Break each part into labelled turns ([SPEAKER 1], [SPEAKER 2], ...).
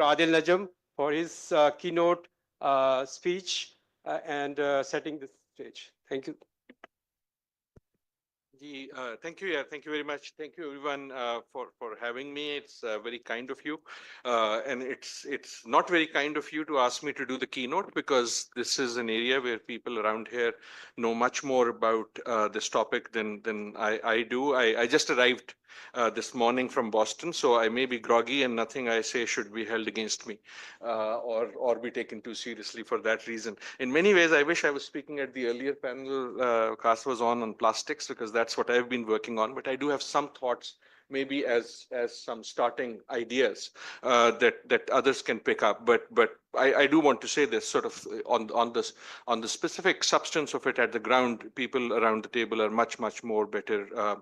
[SPEAKER 1] Adil Najam for his keynote speech and setting the stage. Thank you.
[SPEAKER 2] Thank you. Yeah, thank you very much. Thank you, everyone, for having me. It's very kind of you, and it's not very kind of you to ask me to do the keynote because this is an area where people around here know much more about this topic than I do. I just arrived this morning from Boston, so I may be groggy, and nothing I say should be held against me or be taken too seriously for that reason. In many ways, I wish I was speaking at the earlier panel Kas was on plastics, because that's what I've been working on. But I do have some thoughts, maybe as some starting ideas that others can pick up. But I do want to say this sort of on the specific substance of it at the ground. People around the table are much more better uh,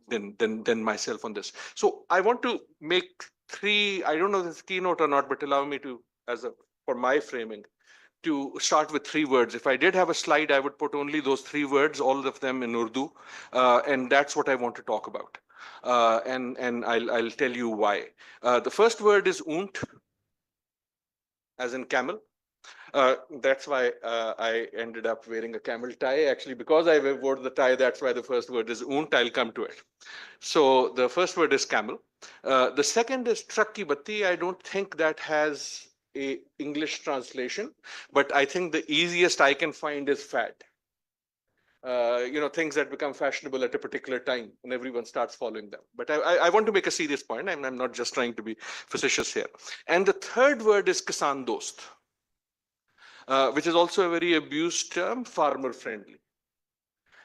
[SPEAKER 2] than myself on this. So I want to make three. I don't know if it's keynote or not, but allow me to, for my framing, to start with three words. If I did have a slide, I would put only those three words, all of them in Urdu, and that's what I want to talk about. And I'll tell you why. The first word is "unt," as in camel. That's why I ended up wearing a camel tie. Actually, because I wore the tie, that's why the first word is "unt." I'll come to it. So the first word is camel. The second is "truck ki batti." I don't think that has a English translation, but I think the easiest I can find is fad. Things that become fashionable at a particular time and everyone starts following them. But I want to make a serious point. I'm not just trying to be facetious here. And the third word is kisan dost, which is also a very abused term, farmer friendly.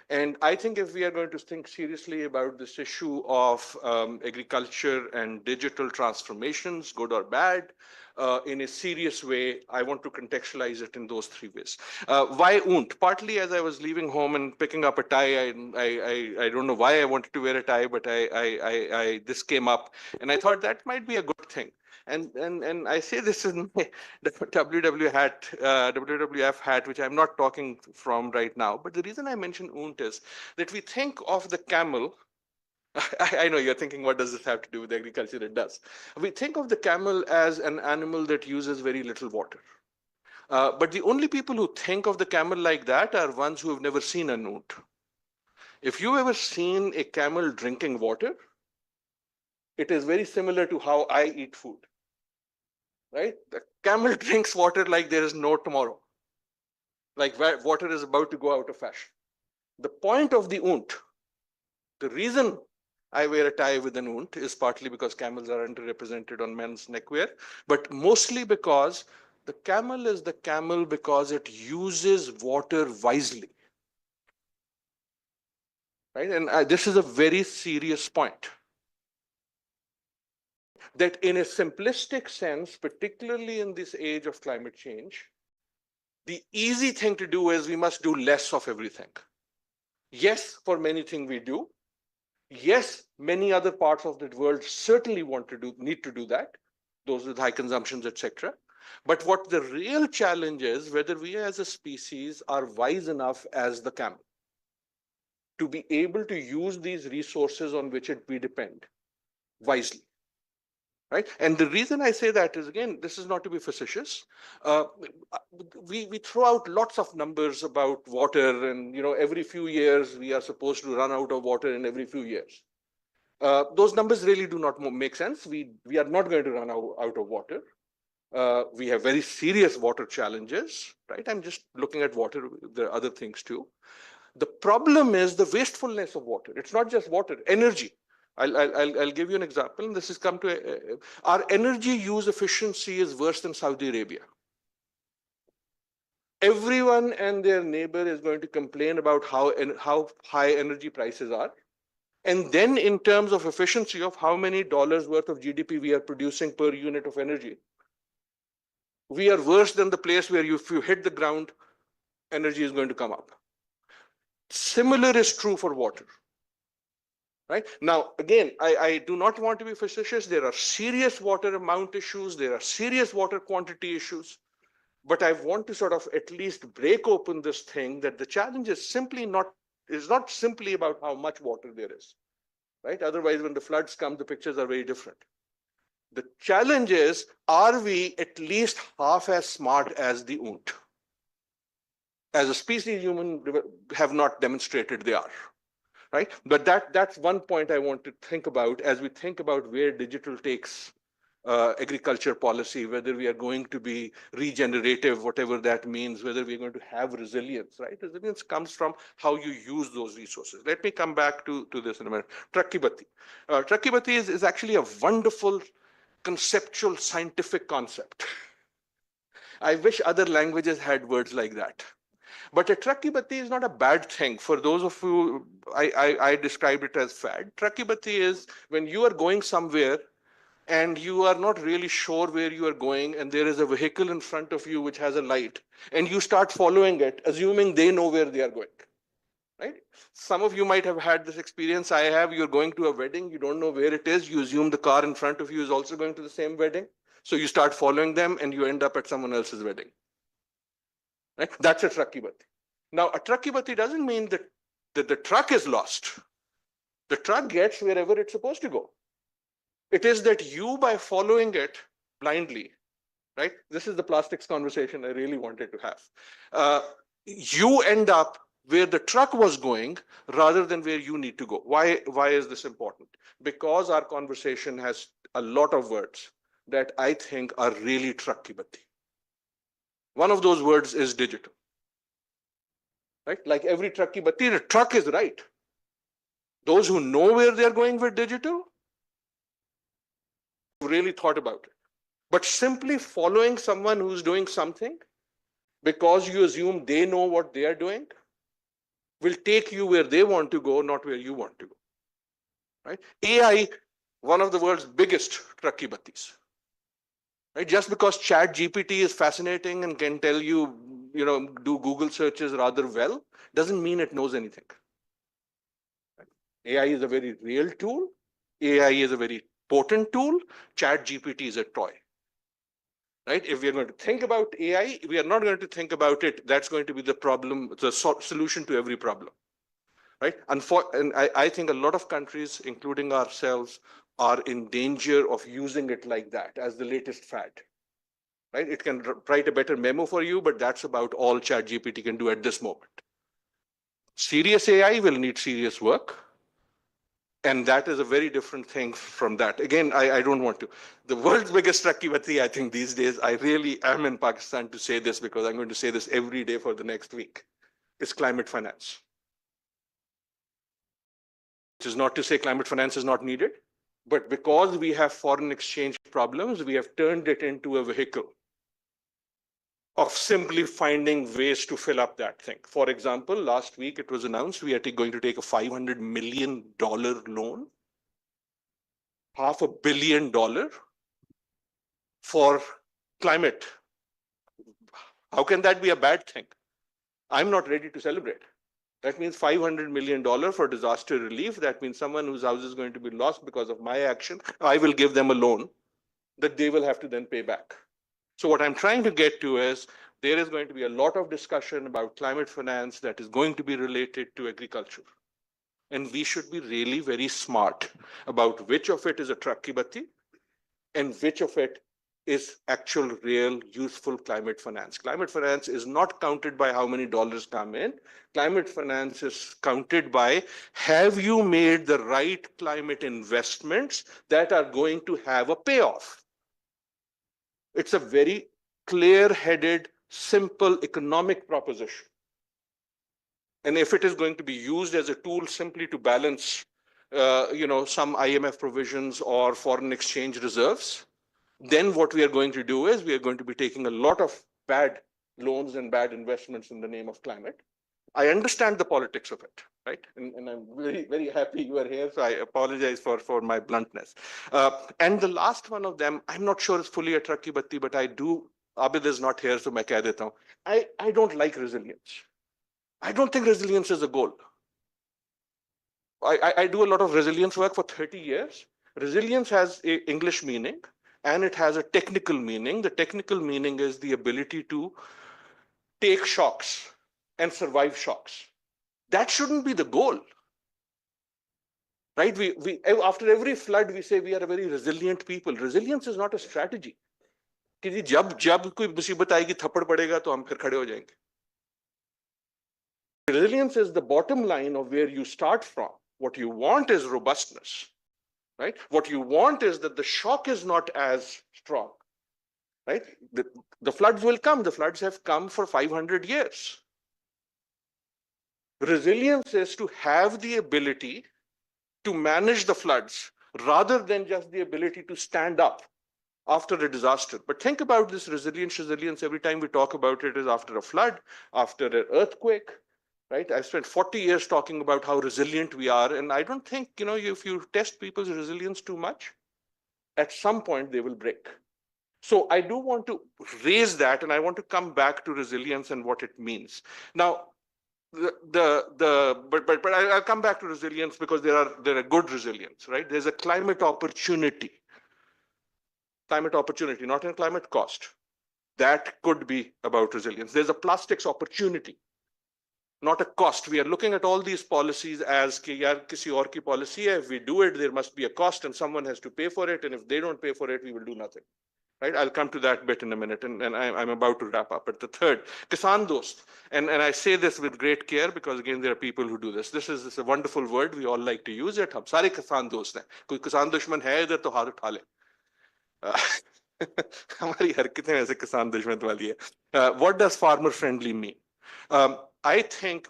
[SPEAKER 2] And I think if we are going to think seriously about this issue of agriculture and digital transformations, good or bad, in a serious way, I want to contextualize it in those three ways. Why "unt"? Partly as I was leaving home and picking up a tie, I don't know why I wanted to wear a tie, but this came up, and I thought that might be a good thing. And I say this in my WWF hat, which I'm not talking from right now. But the reason I mention "unt" is that we think of the camel. I know you're thinking, what does this have to do with agriculture? It does. We think of the camel as an animal that uses very little water. But the only people who think of the camel like that are ones who have never seen an "unt." If you've ever seen a camel drinking water, it is very similar to how I eat food. Right? The camel drinks water like there is no tomorrow, like water is about to go out of fashion. The point of the "unt," the reason I wear a tie with an "unt" is partly because camels are underrepresented on men's neckwear, but mostly because the camel is the camel because it uses water wisely. Right? And this is a very serious point. That in a simplistic sense, particularly in this age of climate change, the easy thing to do is we must do less of everything. Yes, for many things we do. Yes, many other parts of the world certainly need to do that, those with high consumptions, etc. But what the real challenge is, whether we as a species are wise enough as the camel to be able to use these resources on which we depend wisely. Right? And the reason I say that is, again, this is not to be facetious. We throw out lots of numbers about water, and every few years we are supposed to run out of water in every few years. Those numbers really do not make sense. We are not going to run out of water. We have very serious water challenges, right? I'm just looking at water. There are other things too. The problem is the wastefulness of water. It's not just water, energy. I'll give you an example. And this has come to our energy use efficiency is worse than Saudi Arabia. Everyone and their neighbor is going to complain about how high energy prices are. And then in terms of efficiency of how many dollars worth of GDP we are producing per unit of energy, we are worse than the place where if you hit the ground, energy is going to come up. Similar is true for water. Right? Now, again, I do not want to be facetious. There are serious water amount issues. There are serious water quantity issues. But I want to sort of at least break open this thing that the challenge is not simply about how much water there is. Right? Otherwise, when the floods come, the pictures are very different. The challenge is, are we at least half as smart as the oont? As a species, humans have not demonstrated they are, right? But that's one point I want to think about as we think about where digital takes agriculture policy, whether we are going to be regenerative, whatever that means, whether we're going to have resilience, right? Resilience comes from how you use those resources. Let me come back to this in a minute. Trakibati. Trakibati is actually a wonderful conceptual scientific concept. I wish other languages had words like that. But a trakibati is not a bad thing. For those of you, I described it as fad. Trakibati is when you are going somewhere and you are not really sure where you are going, and there is a vehicle in front of you which has a light, and you start following it, assuming they know where they are going. Right? Some of you might have had this experience. I have. You're going to a wedding, you don't know where it is. You assume the car in front of you is also going to the same wedding. So you start following them and you end up at someone else's wedding. Right? That's a trakibati. Now, a trakibati doesn't mean that the truck is lost. The truck gets wherever it's supposed to go. It is that you, by following it blindly, right? This is the plastics conversation I really wanted to have. You end up where the truck was going rather than where you need to go. Why is this important? Because our conversation has a lot of words that I think are really truckibati. One of those words is digital. Right? Like every truckibati, the truck is right. Those who know where they're going with digital really thought about it. But simply following someone who's doing something because you assume they know what they are doing will take you where they want to go, not where you want to go. Right? AI, one of the world's biggest truckibatis. Right? Just because Chat GPT is fascinating and can tell you, do Google searches rather well, doesn't mean it knows anything. Right? AI is a very real tool. AI is a very potent tool. Chat GPT is a toy. Right? If we are going to think about AI, we are not going to think about it. That's going to be the problem, the solution to every problem. Right? And I think a lot of countries, including ourselves, are in danger of using it like that as the latest fad. Right? It can write a better memo for you, but that's about all ChatGPT can do at this moment. Serious AI will need serious work. And that is a very different thing from that. Again, I don't want to. The world's biggest trakibati, I think these days, I really am in Pakistan to say this because I'm going to say this every day for the next week, is climate finance. Which is not to say climate finance is not needed, but because we have foreign exchange problems, we have turned it into a vehicle of simply finding ways to fill up that thing. For example, last week it was announced we are going to take a $500 million loan, $500 million for climate. How can that be a bad thing? I'm not ready to celebrate. That means $500 million for disaster relief. That means someone whose house is going to be lost because of my action, I will give them a loan that they will have to then pay back. So what I'm trying to get to is there is going to be a lot of discussion about climate finance that is going to be related to agriculture. And we should be really very smart about which of it is a trakibati and which of it is actual, real, useful climate finance. Climate finance is not counted by how many dollars come in. Climate finance is counted by, have you made the right climate investments that are going to have a payoff? It's a very clear-headed, simple economic proposition. And if it is going to be used as a tool simply to balance, some IMF provisions or foreign exchange reserves, then what we are going to do is we are going to be taking a lot of bad loans and bad investments in the name of climate. I understand the politics of it, right? And I'm very, very happy you are here, so I apologize for my bluntness. And the last one of them, I'm not sure it's fully a trakibati, but I do, Abid is not here, so मैं कह देता हूँ. I don't like resilience. I don't think resilience is a goal. I do a lot of resilience work for 30 years. Resilience has an English meaning and it has a technical meaning. The technical meaning is the ability to take shocks and survive shocks. That shouldn't be the goal. right? We after every flood, we say we are a very resilient people. Resilience is not a strategy. कि जी जब जब कोई मुसीबत आएगी थप्पड़ पड़ेगा तो हम फिर खड़े हो जाएंगे. Resilience is the bottom line of where you start from. What you want is robustness, right? What you want is that the shock is not as strong, right? The floods will come. The floods have come for 500 years. Resilience is to have the ability to manage the floods rather than just the ability to stand up after a disaster. But think about this resilience every time we talk about it is after a flood, after an earthquake, right? I've spent 40 years talking about how resilient we are. And I don't think, if you test people's resilience too much, at some point they will break. So I do want to raise that, and I want to come back to resilience and what it means. Now, but I'll come back to resilience because there are good resilience, right? There's a climate opportunity, not in climate cost. That could be about resilience. There's a plastics opportunity, not a cost. We are looking at all these policies as कि यार किसी और की policy है. If we do it, there must be a cost and someone has to pay for it. And if they don't pay for it, we will do nothing. Right? I'll come to that bit in a minute, and I'm about to wrap up. But the third, Kisan Dost, and I say this with great care because again there are people who do this. This is a wonderful word. We all like to use it. हम सारे किसान दोस्त हैं. कोई किसान दुश्मन है इधर तो हाथ उठा ले. हमारी हरकतें ऐसे किसान दुश्मन वाली है. What does farmer friendly mean? I think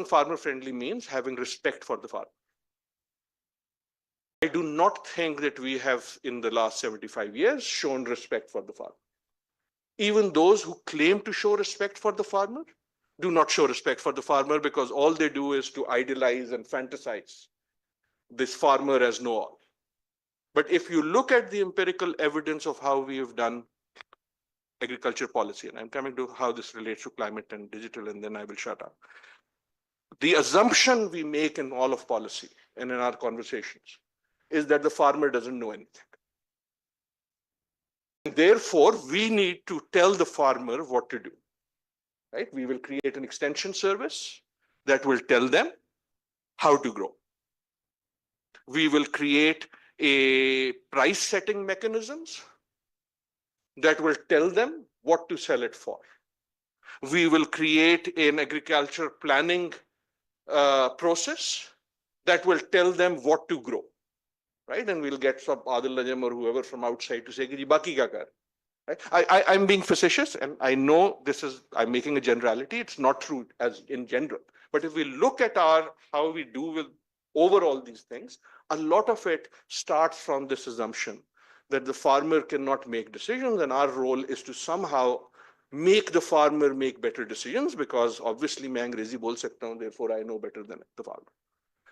[SPEAKER 2] farmer friendly means having respect for the farmer. I do not think that we have, in the last 75 years, shown respect for the farmer. Even those who claim to show respect for the farmer do not show respect for the farmer because all they do is to idealize and fantasize this farmer as know-all. But if you look at the empirical evidence of how we have done agriculture policy, and I'm coming to how this relates to climate and digital, and then I will shut up. The assumption we make in all of policy and in our conversations is that the farmer doesn't know anything. Therefore, we need to tell the farmer what to do, right? We will create an extension service that will tell them how to grow. We will create a price setting mechanisms that will tell them what to sell it for. We will create an agriculture planning process that will tell them what to grow, right? And we'll get some Adil Najam or whoever from outside to say, "Ki baki kya kar?" Right? I'm being facetious, and I know I'm making a generality. It's not true as in general. But if we look at how we do with overall these things, a lot of it starts from this assumption that the farmer cannot make decisions, and our role is to somehow make the farmer make better decisions, because obviously मैं अंग्रेजी बोल सकता हूँ, therefore I know better than the farmer.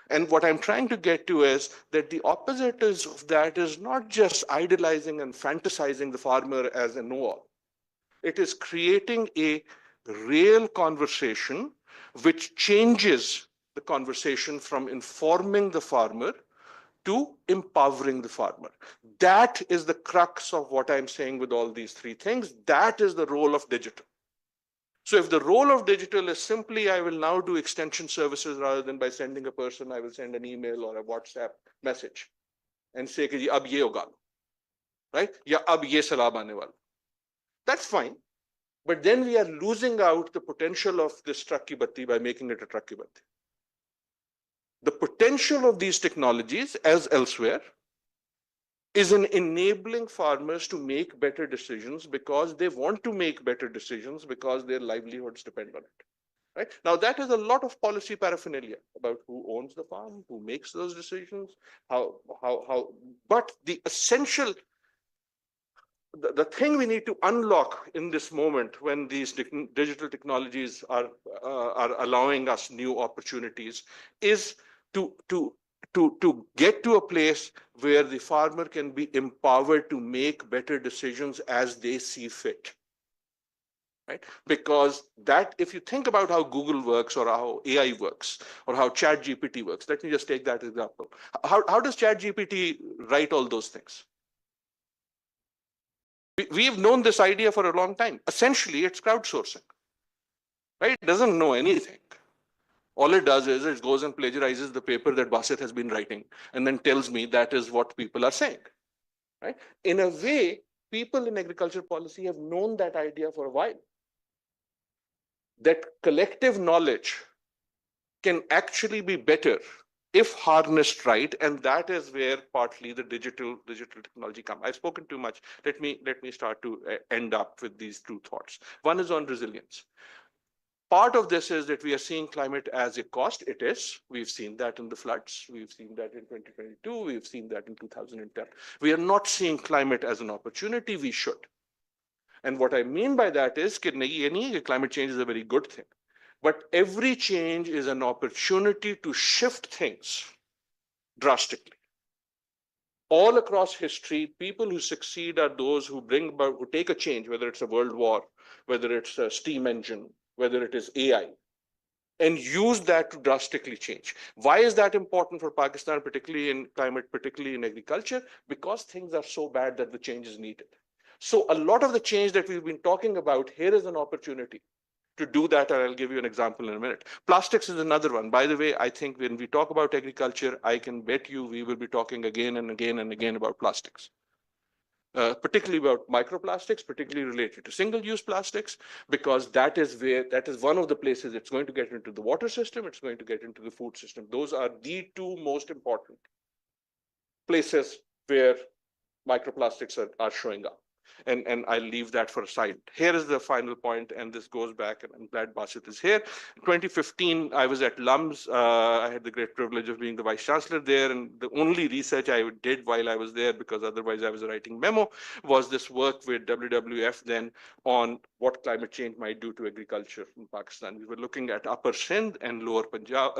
[SPEAKER 2] And what I'm trying to get to is that the opposite of that is not just idealizing and fantasizing the farmer as a know-all. It is creating a real conversation which changes the conversation from informing the farmer to empowering the farmer. That is the crux of what I'm saying with all these three things. That is the role of digital. So if the role of digital is simply, I will now do extension services rather than by sending a person, I will send an email or a WhatsApp message and say, कि जी अब ये होगा, right? या अब ये सलाब आने वाला. That's fine. But then we are losing out the potential of this truck ki batti by making it a truck ki batti. The potential of these technologies, as elsewhere, is in enabling farmers to make better decisions because they want to make better decisions because their livelihoods depend on it. Right? Now, that is a lot of policy paraphernalia about who owns the farm, who makes those decisions, but the essential, the thing we need to unlock in this moment when these digital technologies are allowing us new opportunities is to get to a place where the farmer can be empowered to make better decisions as they see fit. Right? Because that, if you think about how Google works or how AI works or how ChatGPT works, let me just take that example. How does ChatGPT write all those things? We've known this idea for a long time. Essentially, it's crowdsourcing. Right? It doesn't know anything. All it does is it goes and plagiarizes the paper that Basit has been writing and then tells me that is what people are saying. Right? In a way, people in agriculture policy have known that idea for a while. That collective knowledge can actually be better if harnessed right, and that is where partly the digital technology comes. I've spoken too much. Let me start to end up with these two thoughts. One is on resilience. Part of this is that we are seeing climate as a cost. It is. We've seen that in the floods. We've seen that in 2022. We've seen that in 2010. We are not seeing climate as an opportunity. We should. And what I mean by that is that climate change is a very good thing. But every change is an opportunity to shift things drastically. All across history, people who succeed are those who who take a change, whether it's a world war, whether it's a steam engine, whether it is AI, and use that to drastically change. Why is that important for Pakistan, particularly in climate, particularly in agriculture? Because things are so bad that the change is needed. So a lot of the change that we've been talking about here is an opportunity to do that, and I'll give you an example in a minute. Plastics is another one. By the way, I think when we talk about agriculture, I can bet you we will be talking again and again and again about plastics. Particularly about microplastics, particularly related to single-use plastics, because that is one of the places it's going to get into the water system, it's going to get into the food system. Those are the two most important places where microplastics are showing up. And I'll leave that for a side. Here is the final point, and this goes back, and I'm glad Basit is here. In 2015, I was at LUMS. I had the great privilege of being the vice chancellor there, and the only research I did while I was there, because otherwise I was writing memo, was this work with WWF then on what climate change might do to agriculture in Pakistan. We were looking at Upper Sindh and Lower Punjab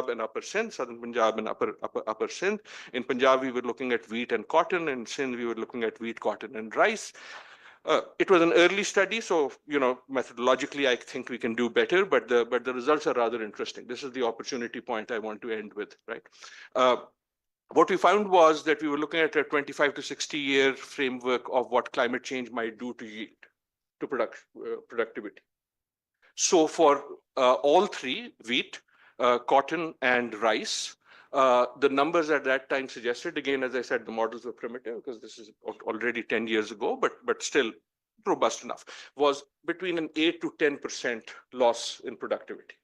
[SPEAKER 2] and Upper Sindh, Southern Punjab and Upper Sindh. In Punjab, we were looking at wheat and cotton. In Sindh, we were looking at wheat, cotton, and rice. It was an early study, so methodologically, I think we can do better. But the results are rather interesting. This is the opportunity point I want to end with, right? What we found was that we were looking at a 25 to 60-year framework of what climate change might do to yield, to productivity. So for all three, wheat, cotton, and rice, the numbers at that time suggested, again, as I said, the models were primitive because this is already 10 years ago, but still robust enough, was between an 8 to 10% loss in productivity.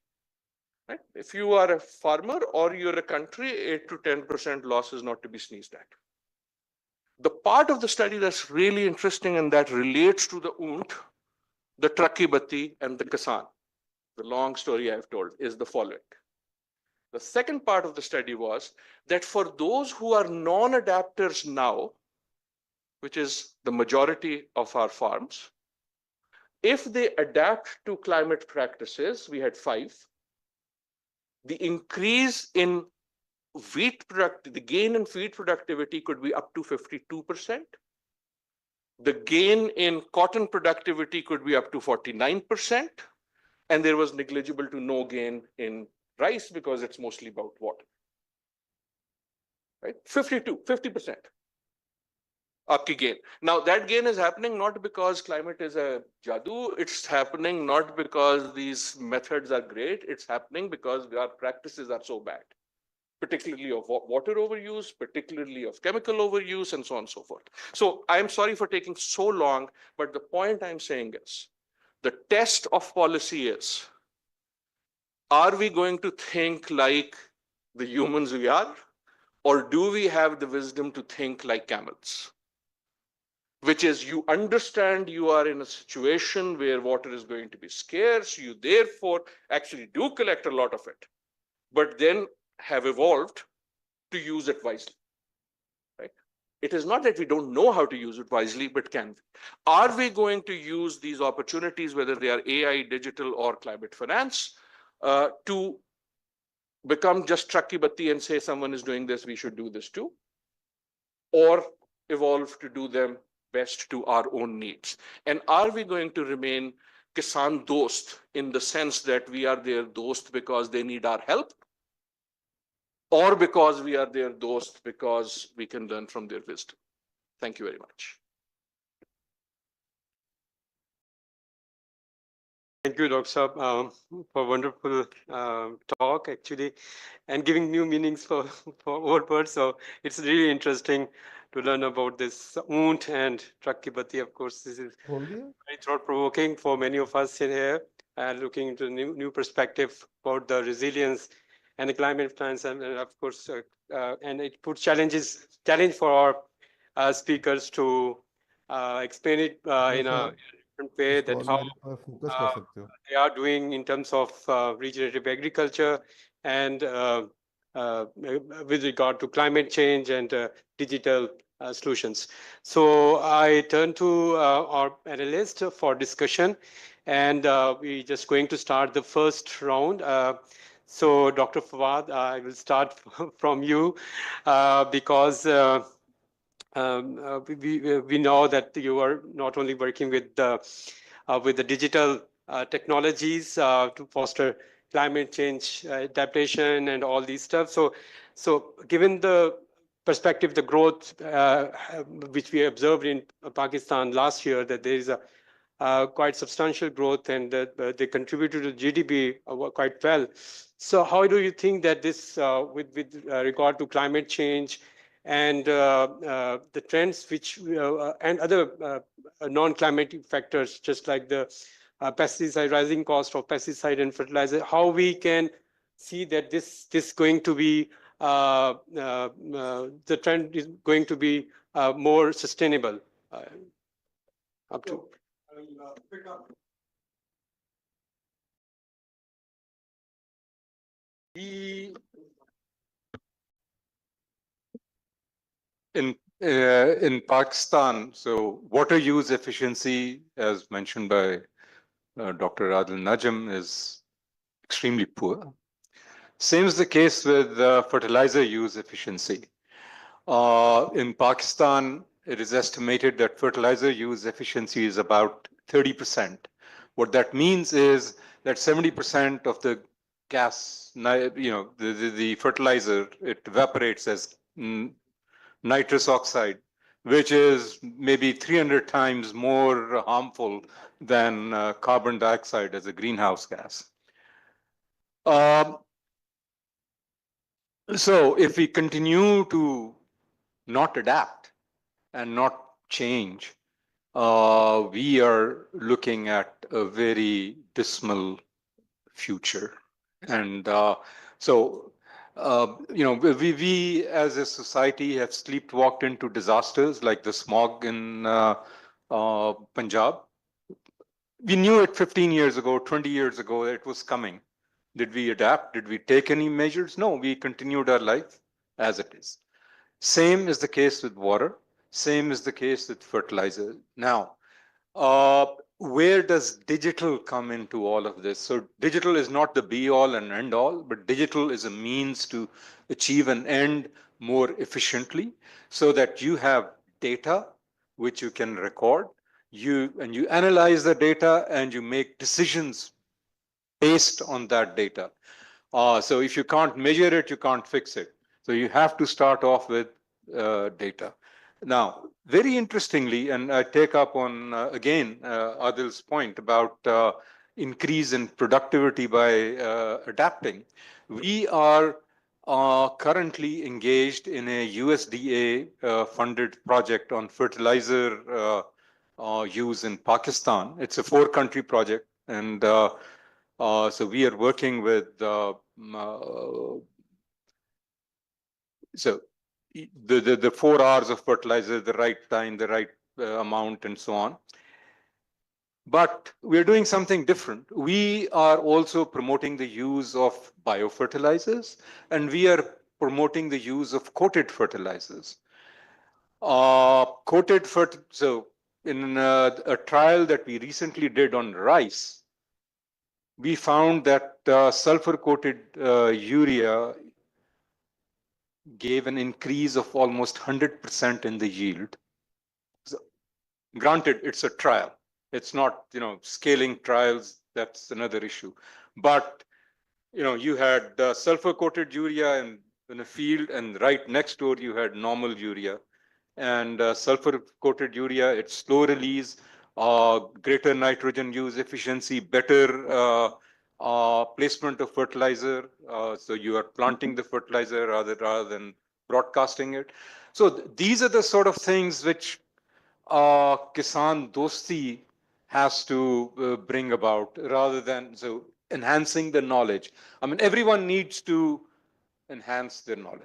[SPEAKER 2] Right? If you are a farmer or you're a country, 8 to 10% loss is not to be sneezed at. The part of the study that's really interesting and that relates to the UNT, the Trakki Batti, and the Kisan, the long story I've told, is the following. The second part of the study was that for those who are non-adapters now, which is the majority of our farms, if they adapt to climate practices, we had 5, the increase in the gain in wheat productivity could be up to 52%. The gain in cotton productivity could be up to 49%. And there was negligible to no gain in rice because it's mostly about water. Right? 50% aapki gain. Now that gain is happening not because climate is a jadoo, it's happening not because these methods are great, it's happening because our practices are so bad, particularly of water overuse, particularly of chemical overuse, and so on and so forth. So I'm sorry for taking so long, but the point I'm saying is, the test of policy is, are we going to think like the humans we are, or do we have the wisdom to think like camels? Which is, you understand you are in a situation where water is going to be scarce, you therefore actually do collect a lot of it, but then have evolved to use it wisely. Right? It is not that we don't know how to use it wisely, but can we? Are we going to use these opportunities, whether they are AI, digital, or climate finance, to become just Trakki Batti and say someone is doing this, we should do this too? Or evolve to do them best to our own needs? And are we going to remain Kisan Dost in the sense that we are their Dost because they need our help? Or because we are their Dost because we can learn from their wisdom? Thank you very much.
[SPEAKER 1] Thank you, Dr. Saab, for wonderful talk, actually, and giving new meanings for, for old words. So it's really interesting to learn about this oont and truck ki batti. Of course, this is
[SPEAKER 3] खोल दिया
[SPEAKER 1] very thought-provoking for many of us in here, and looking into new perspective about the resilience and the climate plans, and of course, and it puts challenge for our speakers to explain it
[SPEAKER 3] थोड़ा
[SPEAKER 1] in
[SPEAKER 3] सा
[SPEAKER 1] a different way,
[SPEAKER 3] इसको
[SPEAKER 1] that
[SPEAKER 3] all
[SPEAKER 1] how
[SPEAKER 3] वाले पर focus कर
[SPEAKER 1] uh,
[SPEAKER 3] सकते हो
[SPEAKER 1] they are doing in terms of regenerative agriculture and with regard to climate change and digital solutions. So I turn to our panelists for discussion, and we're just going to start the first round. So Dr. Fawad, I will start from you because we know that you are not only working with the digital technologies to foster climate change adaptation and all these stuff. So given the perspective, the growth which we observed in Pakistan last year, that there is a quite substantial growth, and they contributed to GDP quite well. So how do you think that this, with regard to climate change and the trends which and other non-climatic factors, just like the pesticide, rising cost of pesticide and fertilizer, how we can see that this going to be the trend is going to be more sustainable uh, up to.
[SPEAKER 4] We in Pakistan, so water use efficiency, as mentioned by Dr. Adil Najam, is extremely poor. Same is the case with fertilizer use efficiency. In Pakistan, it is estimated that fertilizer use efficiency is about 30%. What that means is that 70% of the gas, the fertilizer, it evaporates as nitrous oxide, which is maybe 300 times more harmful than carbon dioxide as a greenhouse gas. So if we continue to not adapt and not change, we are looking at a very dismal future. And so, we as a society have sleepwalked into disasters like the smog in Punjab. We knew it 15 years ago, 20 years ago, that it was coming. Did we adapt? Did we take any measures? No, we continued our life as it is. Same is the case with water. Same is the case with fertilizer. Now, where does digital come into all of this? So digital is not the be all and end all, but digital is a means to achieve an end more efficiently so that you have data which you can record. You analyze the data and you make decisions based on that data. So if you can't measure it, you can't fix it. So you have to start off with data. Now, very interestingly, and I take up on, again, Adil's point about increase in productivity by adapting. We are currently engaged in a USDA funded project on fertilizer use in Pakistan. It's a 4-country project, and so we are working with so the 4 R's of fertilizer, the right time, the right amount, and so on. But we're doing something different. We are also promoting the use of biofertilizers, and we are promoting the use of coated fertilizers. So in a trial that we recently did on rice, we found that sulfur-coated urea gave an increase of almost 100% in the yield. So, granted, it's a trial. It's not, scaling trials. That's another issue. But, you had sulfur-coated urea in a field, and right next door you had normal urea. And sulfur-coated urea, it's slow release. greater nitrogen use efficiency, better placement of fertilizer. So you are planting the fertilizer rather than broadcasting it. So these are the sort of things which Kisan Dosti has to bring about rather than so enhancing the knowledge. I mean, everyone needs to enhance their knowledge.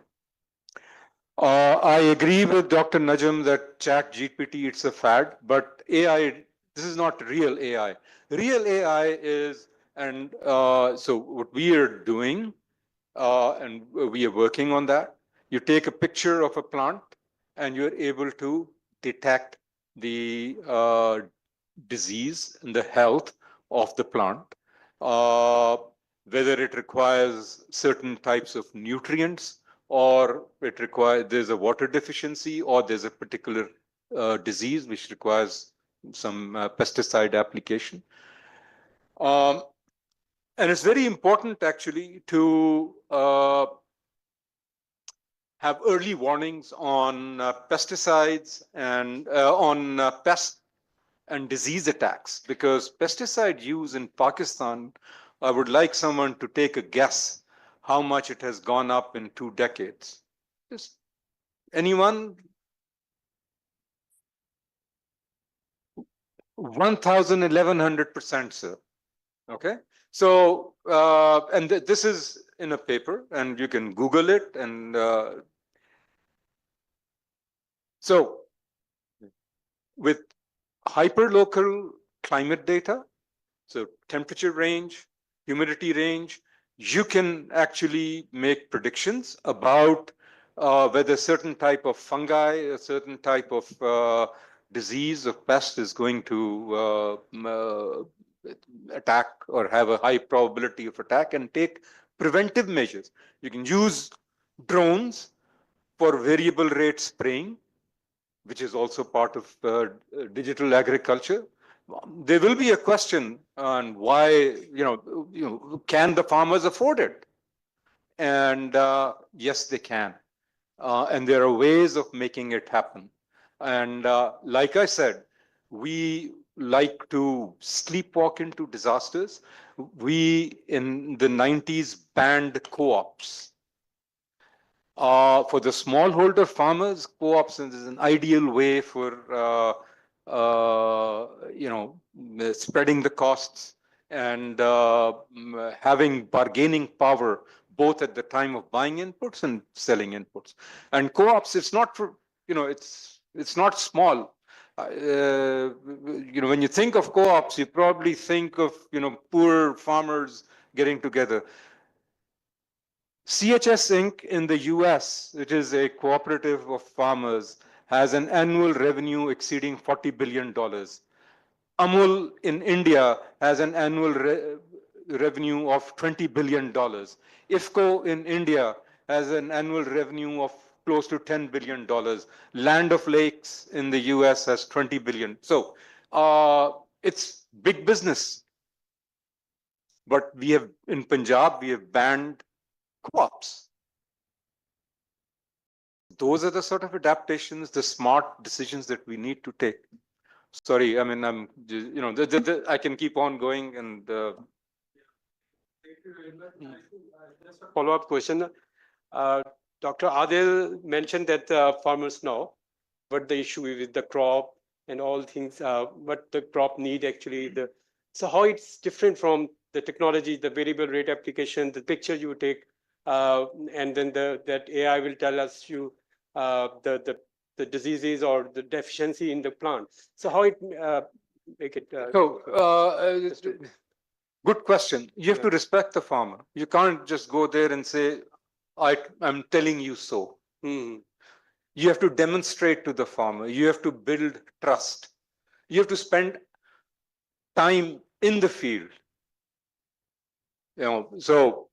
[SPEAKER 4] I agree with Dr. Najam that Chat GPT, it's a fad, but AI, this is not real AI. Real AI is, and so what we are doing, and we are working on that, you take a picture of a plant and you're able to detect the disease and the health of the plant, uh, whether it requires certain types of nutrients or it requires there's a water deficiency or there's a particular disease which requires some pesticide application. And it's very important actually to have early warnings on pesticides and on pest and disease attacks, because pesticide use in Pakistan, I would like someone to take a guess how much it has gone up in 2 decades. Just anyone? 1,000, 1,100%, sir. Okay. So, and this is in a paper and you can Google it. And so with hyperlocal climate data, so temperature range, humidity range, you can actually make predictions about whether a certain type of fungi, a certain type of disease or pest is going to attack or have a high probability of attack, and take preventive measures. You can use drones for variable rate spraying, which is also part of digital agriculture. There will be a question on why, can the farmers afford it? And yes, they can. And there are ways of making it happen. And like I said, we like to sleepwalk into disasters. We, in the 90s, banned co-ops. For the smallholder farmers, co-ops is an ideal way for spreading the costs and having bargaining power both at the time of buying inputs and selling inputs. And co-ops, it's not for it's not small. When you think of co-ops, you probably think of poor farmers getting together. CHS Inc. in the US, it is a cooperative of farmers, has an annual revenue exceeding $40 billion. Amul in India has an annual revenue of $20 billion. IFCO in India has an annual revenue of close to $10 billion. Land of Lakes in the US has 20 billion. So it's big business. But we have, in Punjab, we have banned co-ops. Those are the sort of adaptations, the smart decisions that we need to take. Sorry, I mean, I'm, I can keep on going and.
[SPEAKER 1] Follow-up question. Dr. Adil mentioned that farmers know what the issue is with the crop and all things, what the crop need actually. So how it's different from the technology, the variable rate application, the picture you take, and then that AI will tell us the diseases or the deficiency in the plant. So how it make it?
[SPEAKER 4] Good question. You have to respect the farmer. You can't just go there and say, I'm telling you so. You have to demonstrate to the farmer. You have to build trust. You have to spend time in the field. So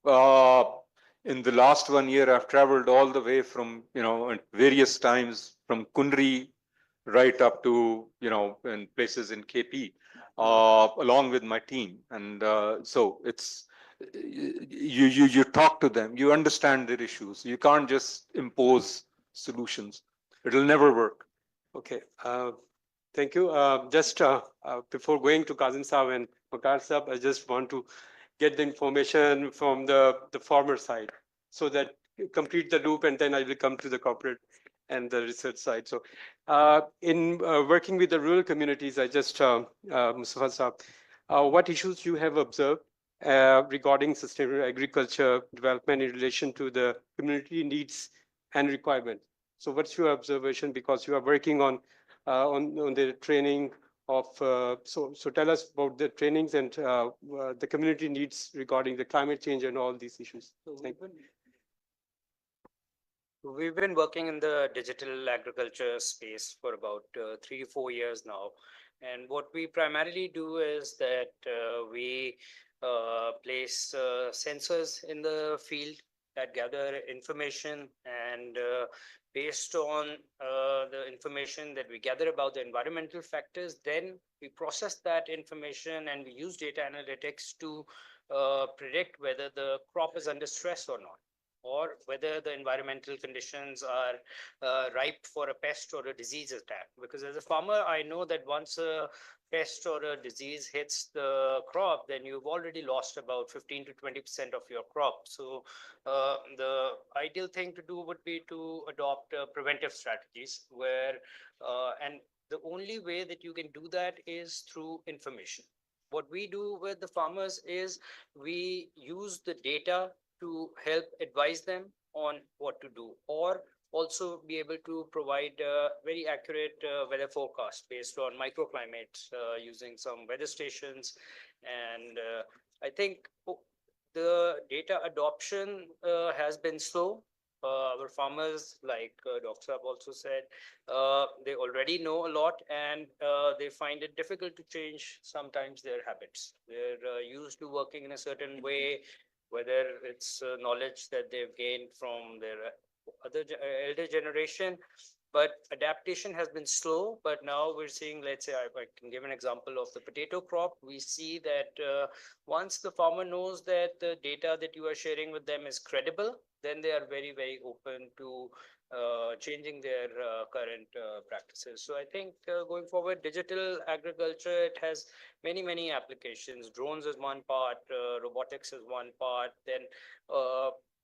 [SPEAKER 4] in the last 1 year, I've traveled all the way from, at various times from Kundri right up to, in places in KP, along with my team. And so it's, you talk to them, you understand their issues. You can't just impose solutions. It'll never work.
[SPEAKER 1] Okay. Thank you. Just before going to Kazim Saab and Makar Saab, I just want to get the information from the farmer side so that you complete the loop, and then I will come to the corporate and the research side. So in working with the rural communities, I just, Mustafa Saab, what issues you have observed regarding sustainable agriculture development in relation to the community needs and requirements? So what's your observation, because you are working on the training of so tell us about the trainings and the community needs regarding the climate change and all these issues.
[SPEAKER 3] We've been working in the digital agriculture space for about 3 to 4 years now. And what we primarily do is that we place sensors in the field that gather information, and based on the information that we gather about the environmental factors, then we process that information and we use data analytics to predict whether the crop is under stress or not, or whether the environmental conditions are ripe for a pest or a disease attack. Because as a farmer, I know that once a pest or a disease hits the crop, then you've already lost about 15 to 20% of your crop. So the ideal thing to do would be to adopt preventive strategies where, and the only way that you can do that is through information. What we do with the farmers is we use the data to help advise them on what to do, or also be able to provide very accurate weather forecast based on microclimates using some weather stations. And I think the data adoption has been slow. Our farmers, like Dr. Saab also said, they already know a lot, and they find it difficult to change sometimes their habits. They're used to working in a certain way, whether it's knowledge that they've gained from their elder generation. But adaptation has been slow. But now we're seeing, let's say, I can give an example of the potato crop. We see that once the farmer knows that the data that you are sharing with them is credible, then they are very, very open to changing their current practices. So I think going forward, digital agriculture, it has many, many applications. Drones is one part, robotics is one part. Then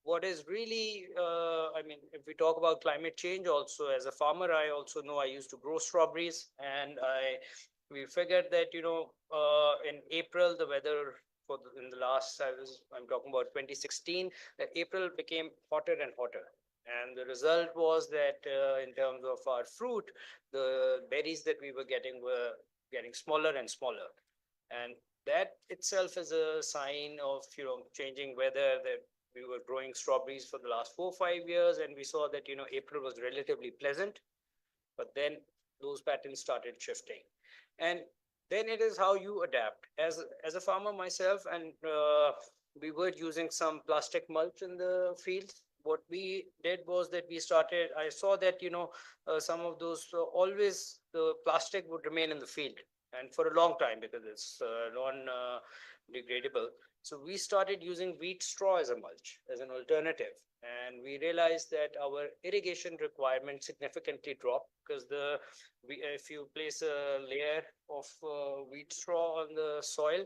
[SPEAKER 3] what is really, I mean, if we talk about climate change also, as a farmer, I also know I used to grow strawberries, and we figured that, in April, the weather in the last, I'm talking about 2016, April became hotter and hotter. And the result was that in terms of our fruit, the berries that we were getting smaller and smaller. And that itself is a sign of, changing weather, that we were growing strawberries for the last 4 or 5 years, and we saw that, April was relatively pleasant, but then those patterns started shifting. And then it is how you adapt. As a farmer myself, and we were using some plastic mulch in the fields. What we did was that I saw that, some of those, always the plastic would remain in the field and for a long time because it's non-degradable. So we started using wheat straw as a mulch, as an alternative. And we realized that our irrigation requirements significantly dropped because if you place a layer of wheat straw on the soil,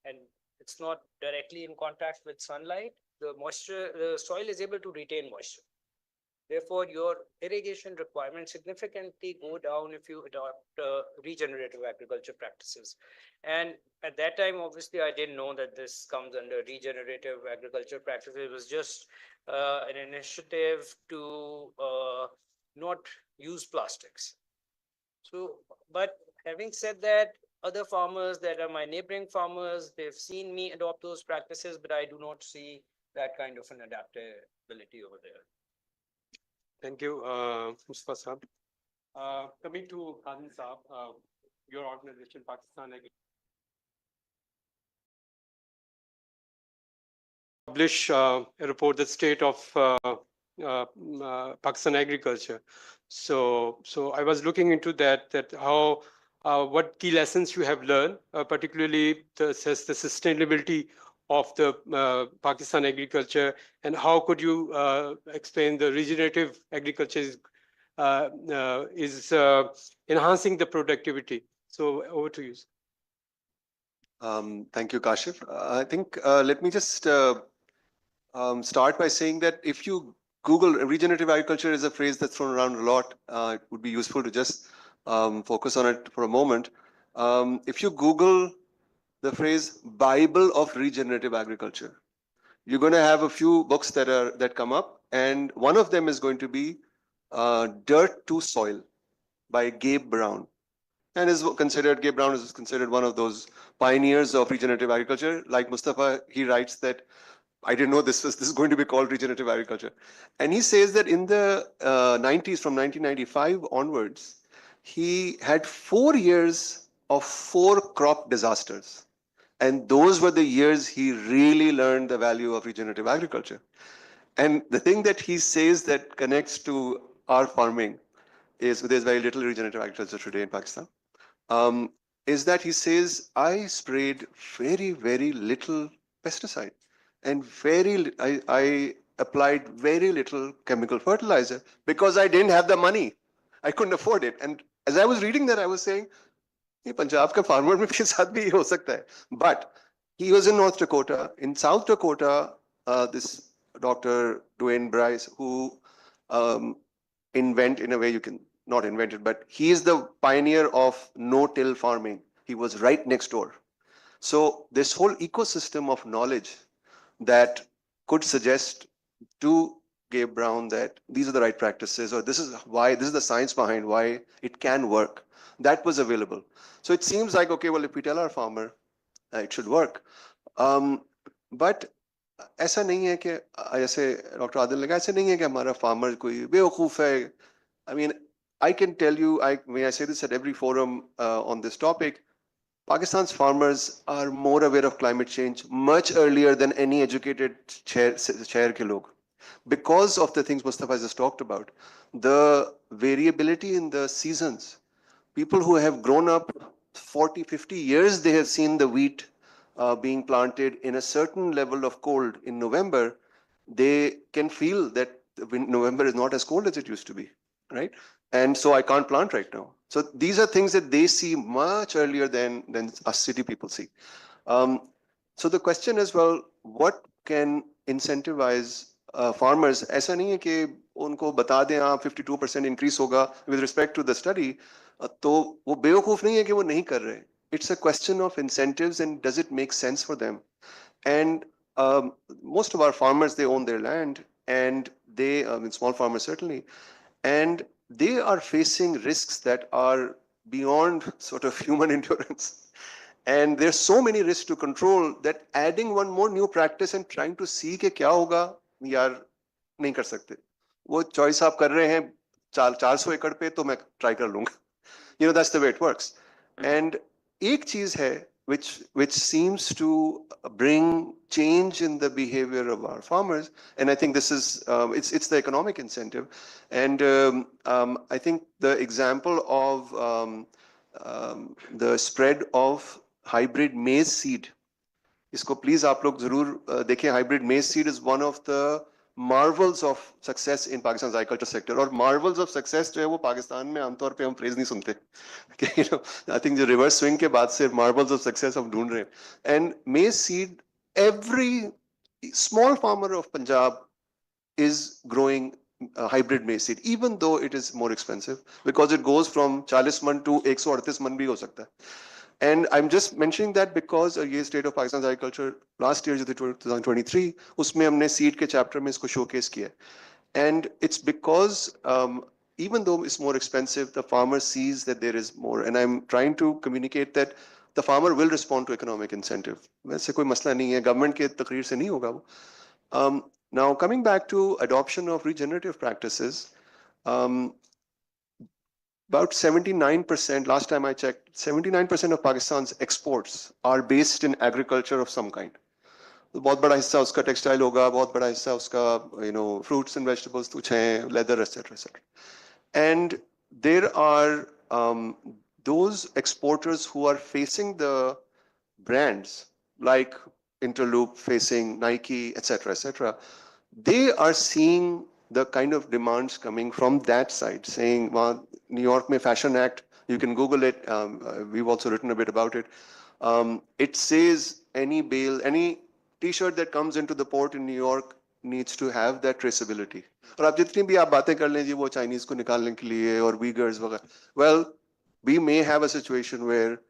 [SPEAKER 3] and it's not directly in contact with sunlight, the soil is able to retain moisture. Therefore, your irrigation requirements significantly go down if you adopt regenerative agriculture practices. And at that time, obviously, I didn't know that this comes under regenerative agriculture practices. It was just an initiative to not use plastics. So, but having said that, other farmers that are my neighboring farmers, they've seen me adopt those practices, but I do not see that kind of an adaptability over there.
[SPEAKER 1] Thank you, Mustafa Saab. Coming to Kazim Saab, your organization, Pakistan publish a report, the state of Pakistan agriculture. So I was looking into that how what key lessons you have learned, particularly the sustainability of the Pakistan agriculture, and how could you explain the regenerative agriculture is is enhancing the productivity. So over to you.
[SPEAKER 5] Thank you, Kashif. I think let me just start by saying that if you Google regenerative agriculture is a phrase that's thrown around a lot. It would be useful to just focus on it for a moment. If you Google the phrase Bible of regenerative agriculture, you're going to have a few books that come up, and one of them is going to be Dirt to Soil by Gabe Brown. And Gabe Brown is considered one of those pioneers of regenerative agriculture. Like Mustafa, he writes that I didn't know this is going to be called regenerative agriculture. And he says that in the 90s, from 1995 onwards, he had 4 years of 4 crop disasters. And those were the years he really learned the value of regenerative agriculture. And the thing that he says that connects to our farming is there's very little regenerative agriculture today in Pakistan. Is that he says, I sprayed very, very little pesticide and I applied very little chemical fertilizer because I didn't have the money. I couldn't afford it. And as I was reading that, I was saying, hey, Punjab ka farmer mein bhi saath bhi ho sakta hai. But he was in North Dakota. In South Dakota, this Dr. Dwayne Bryce, who in a way you can not invent it, but he is the pioneer of no-till farming. He was right next door. So this whole ecosystem of knowledge that could suggest to Gabe Brown that these are the right practices, or this is the science behind why it can work, that was available. So it seems like, okay, well, if we tell our farmer, it should work. But ऐसा नहीं है कि ऐसे doctor Adil ने कहा ऐसा नहीं है कि हमारा फार्मर कोई बेवकूफ है. I mean, I can tell you, I say this at every forum on this topic, Pakistan's farmers are more aware of climate change much earlier than any educated shahar ke log. Because of the things Mustafa just talked about, the variability in the seasons. People who have grown up 40, 50 years, they have seen the wheat being planted in a certain level of cold in November. They can feel that November is not as cold as it used to be, right? And so I can't plant right now. So these are things that they see much earlier than us city people see. So the question is, well, what can incentivize farmers? ऐसा नहीं है कि उनको बता दें 52% increase होगा with respect to the study. तो वो बेवकूफ नहीं है कि वो नहीं कर रहे. It's a question of incentives and does it make sense for them? And most of our farmers, they own their land, and they, small farmers certainly, and they are facing risks that are beyond sort of human endurance. And there's so many risks to control that adding one more new practice and trying to see कि क्या होगा, यार नहीं कर सकते. वो choice आप कर रहे हैं 400 एकड़ पे तो मैं try कर लूँगा. You know, that's the way it works. And एक चीज है which seems to bring change in the behavior of our farmers, and I think this is it's the economic incentive. And I think the example of the spread of hybrid maize seed, इसको please आप लोग जरूर देखें. Hybrid maize seed is one of the marvels of success in Pakistan's agriculture sector. और marvels of success जो है वो पाकिस्तान में आमतौर पे हम phrase नहीं सुनते. You know, I think the reverse swing के बाद से marvels of success हम ढूंढ रहे हैं. And maize seed, every small farmer of Punjab is growing hybrid maize seed, even though it is more expensive, because it goes from 40 मन to 138 मन भी हो सकता है. And I'm just mentioning that because ये state of Pakistan's agriculture last year, 2023, उसमें हमने seed के chapter में इसको showcase किया. And it's because even though it's more expensive, the farmer sees that there is more. And I'm trying to communicate that the farmer will respond to economic incentive. वैसे कोई मसला नहीं है, government के तकरीर से नहीं होगा वो. Now coming back to adoption of regenerative practices, about 79%, last time I checked, 79% of Pakistan's exports are based in agriculture of some kind. बहुत बड़ा हिस्सा उसका टेक्सटाइल होगा, बहुत बड़ा हिस्सा उसका fruits and vegetables कुछ हैं, leather, etc. And there are those exporters who are facing the brands like Interloop facing Nike, etc. They are seeing the kind of demands coming from that side, saying, well, New York May Fashion Act, you can Google it. We've also written a bit about it. It says any bale, any T-shirt that comes into the port in New York needs to have that traceability. और आप जितनी भी आप बातें कर लें जी वो Chinese को निकालने के लिए और वीगर्स वगैरह, well, we may have a situation where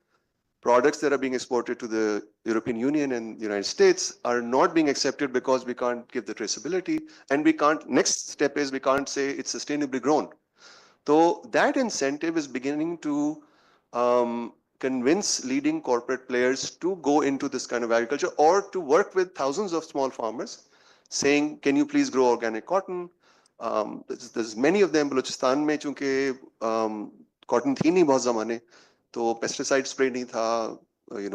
[SPEAKER 5] products that are being exported to the European Union and the United States are not being accepted because we can't give the traceability, and we can't, next step is we can't say it's sustainably grown. So that incentive is beginning to convince leading corporate players to go into this kind of agriculture or to work with thousands of small farmers saying, can you please grow organic cotton? There's many of them. Balochistan में चूंकि cotton थी नहीं बहुत ज़माने, तो pesticide spray नहीं था,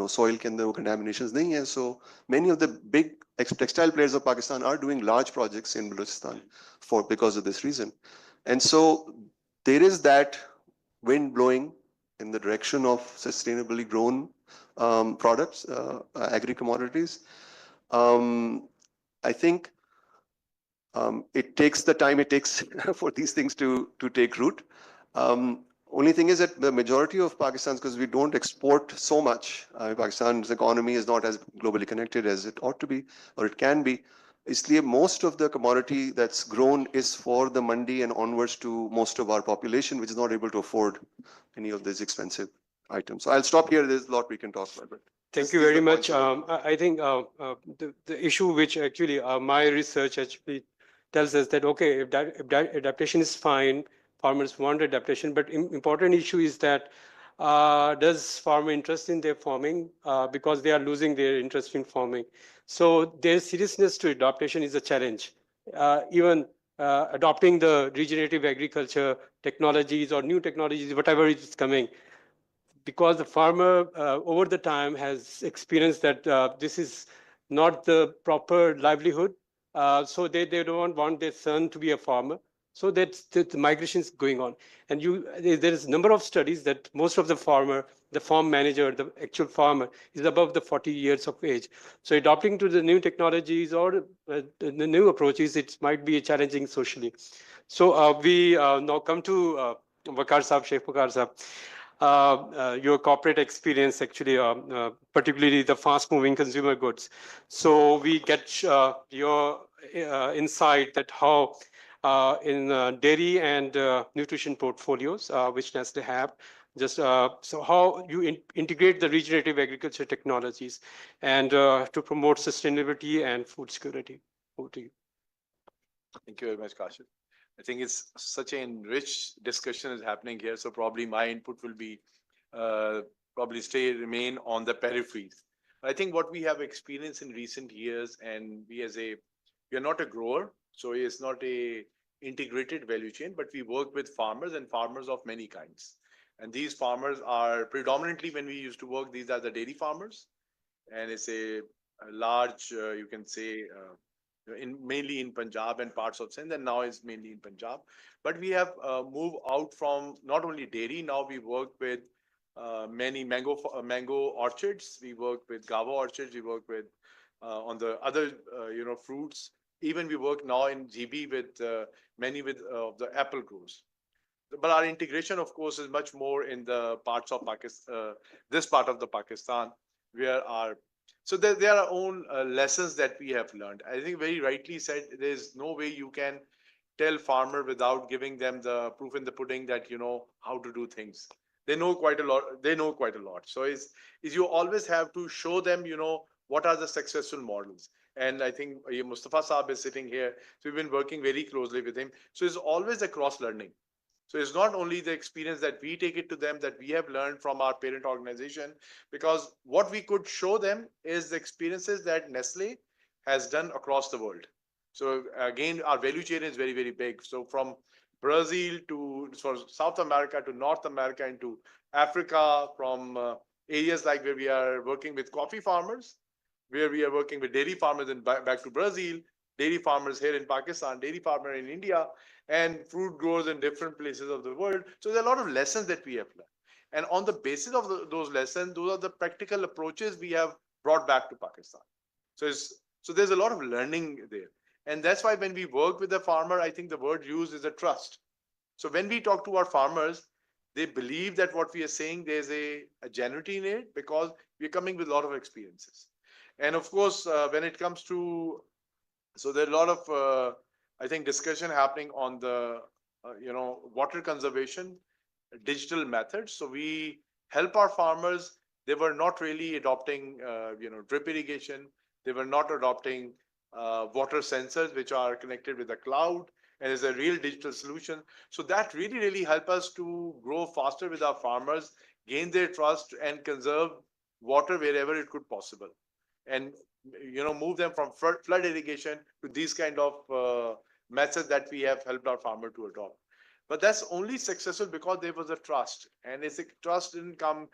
[SPEAKER 5] soil के अंदर वो contaminations नहीं है. So many of the big textile players of Pakistan are doing large projects in Balochistan because of this reason. And so there is that wind blowing in the direction of sustainably grown products, agri-commodities. I think it takes the time it takes for these things to take root. Only thing is that the majority of Pakistan's, because we don't export so much, Pakistan's economy is not as globally connected as it ought to be, or it can be. इसलिए most of the commodity that's grown is for the mandi and onwards to most of our population, which is not able to afford any of these expensive items. So I'll stop here. There's a lot we can talk about. But
[SPEAKER 1] thank you very much. I think the issue which actually my research actually tells us that, okay, if adaptation is fine, farmers want adaptation, but important issue is that does farmer interest in their farming because they are losing their interest in farming. So their seriousness to adaptation is a challenge. Even adopting the regenerative agriculture technologies or new technologies, whatever is coming, because the farmer over the time has experienced that this is not the proper livelihood. So they don't want their son to be a farmer. So that's the migration is going on. And there is a number of studies that most of the farmer, the farm manager, the actual farmer is above the 40 years of age. So adopting to the new technologies or the new approaches, it might be challenging socially. So we now come to Wakar Saab, Sheikh Wakar Saab. Your corporate experience, actually, particularly the fast-moving consumer goods. So we get your insight that how in dairy and nutrition portfolios, which Nestle have, just so how you integrate the regenerative agriculture technologies and to promote sustainability and food security. Over to you.
[SPEAKER 6] Thank you very much, Kashif. I think it's such an rich discussion is happening here. So probably my input will be probably remain on the peripheries. I think what we have experienced in recent years, and we are not a grower, so it's not a integrated value chain, but we work with farmers and farmers of many kinds. And these farmers are predominantly, when we used to work, these are the dairy farmers, and it's a large, you can say, mainly in Punjab and parts of Sindh, and now it's mainly in Punjab. But we have moved out from not only dairy. Now we work with many mango orchards. We work with guava orchards. We work with on the other fruits. Even we work now in GB with many with the apple groves. But our integration, of course, is much more in the parts of Pakistan, this part of the Pakistan, where our so there are own lessons that we have learned. I think very rightly said, there's no way you can tell farmer without giving them the proof in the pudding that you know how to do things. They know quite a lot. They know quite a lot. So is you always have to show them, what are the successful models. And I think Mustafa Saab is sitting here. So we've been working very closely with him. So it's always a cross learning. So it's not only the experience that we take it to them, that we have learned from our parent organization, because what we could show them is the experiences that Nestle has done across the world. So again, our value chain is very, very big. So from Brazil to South America to North America into Africa, from areas like where we are working with coffee farmers, where we are working with dairy farmers and back to Brazil, dairy farmers here in Pakistan, dairy farmer in India, and fruit growers in different places of the world. So there are a lot of lessons that we have learned. And on the basis of those lessons, those are the practical approaches we have brought back to Pakistan. So there's a lot of learning there. And that's why when we work with the farmer, I think the word used is a trust. So when we talk to our farmers, they believe that what we are saying, there's a genuinity in it because we're coming with a lot of experiences. And of course, when it comes to, so there are a lot of, I think, discussion happening on the, water conservation, digital methods. So we help our farmers. They were not really adopting, drip irrigation. They were not adopting water sensors, which are connected with the cloud and is a real digital solution. So that really help us to grow faster with our farmers, gain their trust and conserve water wherever it could possible. And, move them from flood irrigation to these kind of methods that we have helped our farmer to adopt. But that's only successful because there was a trust, and it's a trust didn't come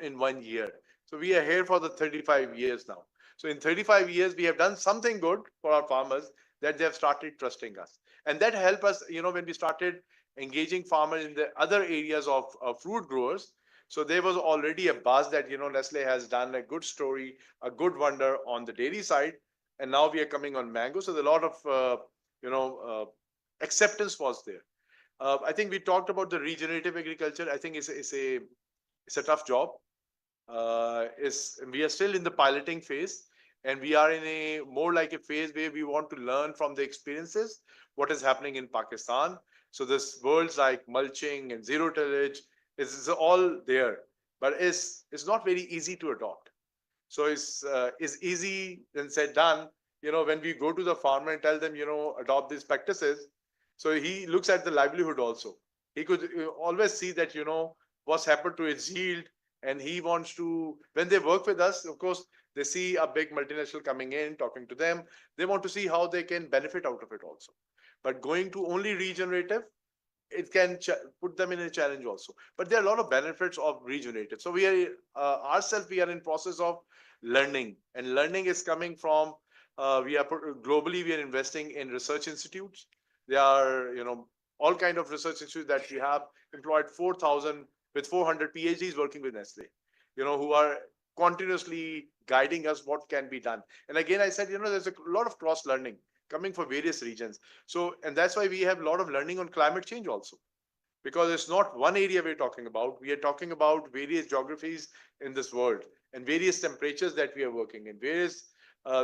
[SPEAKER 6] in 1 year. So we are here for the 35 years now. So in 35 years, we have done something good for our farmers that they have started trusting us. And that helped us, when we started engaging farmers in the other areas of fruit growers. So there was already a buzz that, Nestle has done a good story, a good wonder on the dairy side. And now we are coming on mango. So there's a lot of, acceptance was there. I think we talked about the regenerative agriculture. I think it's a tough job. We are still in the piloting phase, and we are in a more like a phase where we want to learn from the experiences what is happening in Pakistan. So this words like mulching and zero tillage is all there, but it's not very easy to adopt. So it's easy than said done. When we go to the farmer and tell them, adopt these practices, so he looks at the livelihood also. He could always see that, what's happened to its yield. And he wants to, when they work with us, of course, they see a big multinational coming in, talking to them. They want to see how they can benefit out of it also. But going to only regenerative, it can put them in a challenge also. But there are a lot of benefits of regenerative. So we are ourselves, we are in process of learning, and learning is coming from, globally, we are investing in research institutes. There are, all kind of research institutes that we have employed 4,000 with 400 PhDs working with Nestle, who are continuously guiding us what can be done. And again, I said, there's a lot of cross learning coming for various regions. So, and that's why we have a lot of learning on climate change also, because it's not one area we're talking about. We are talking about various geographies in this world and various temperatures that we are working in, various.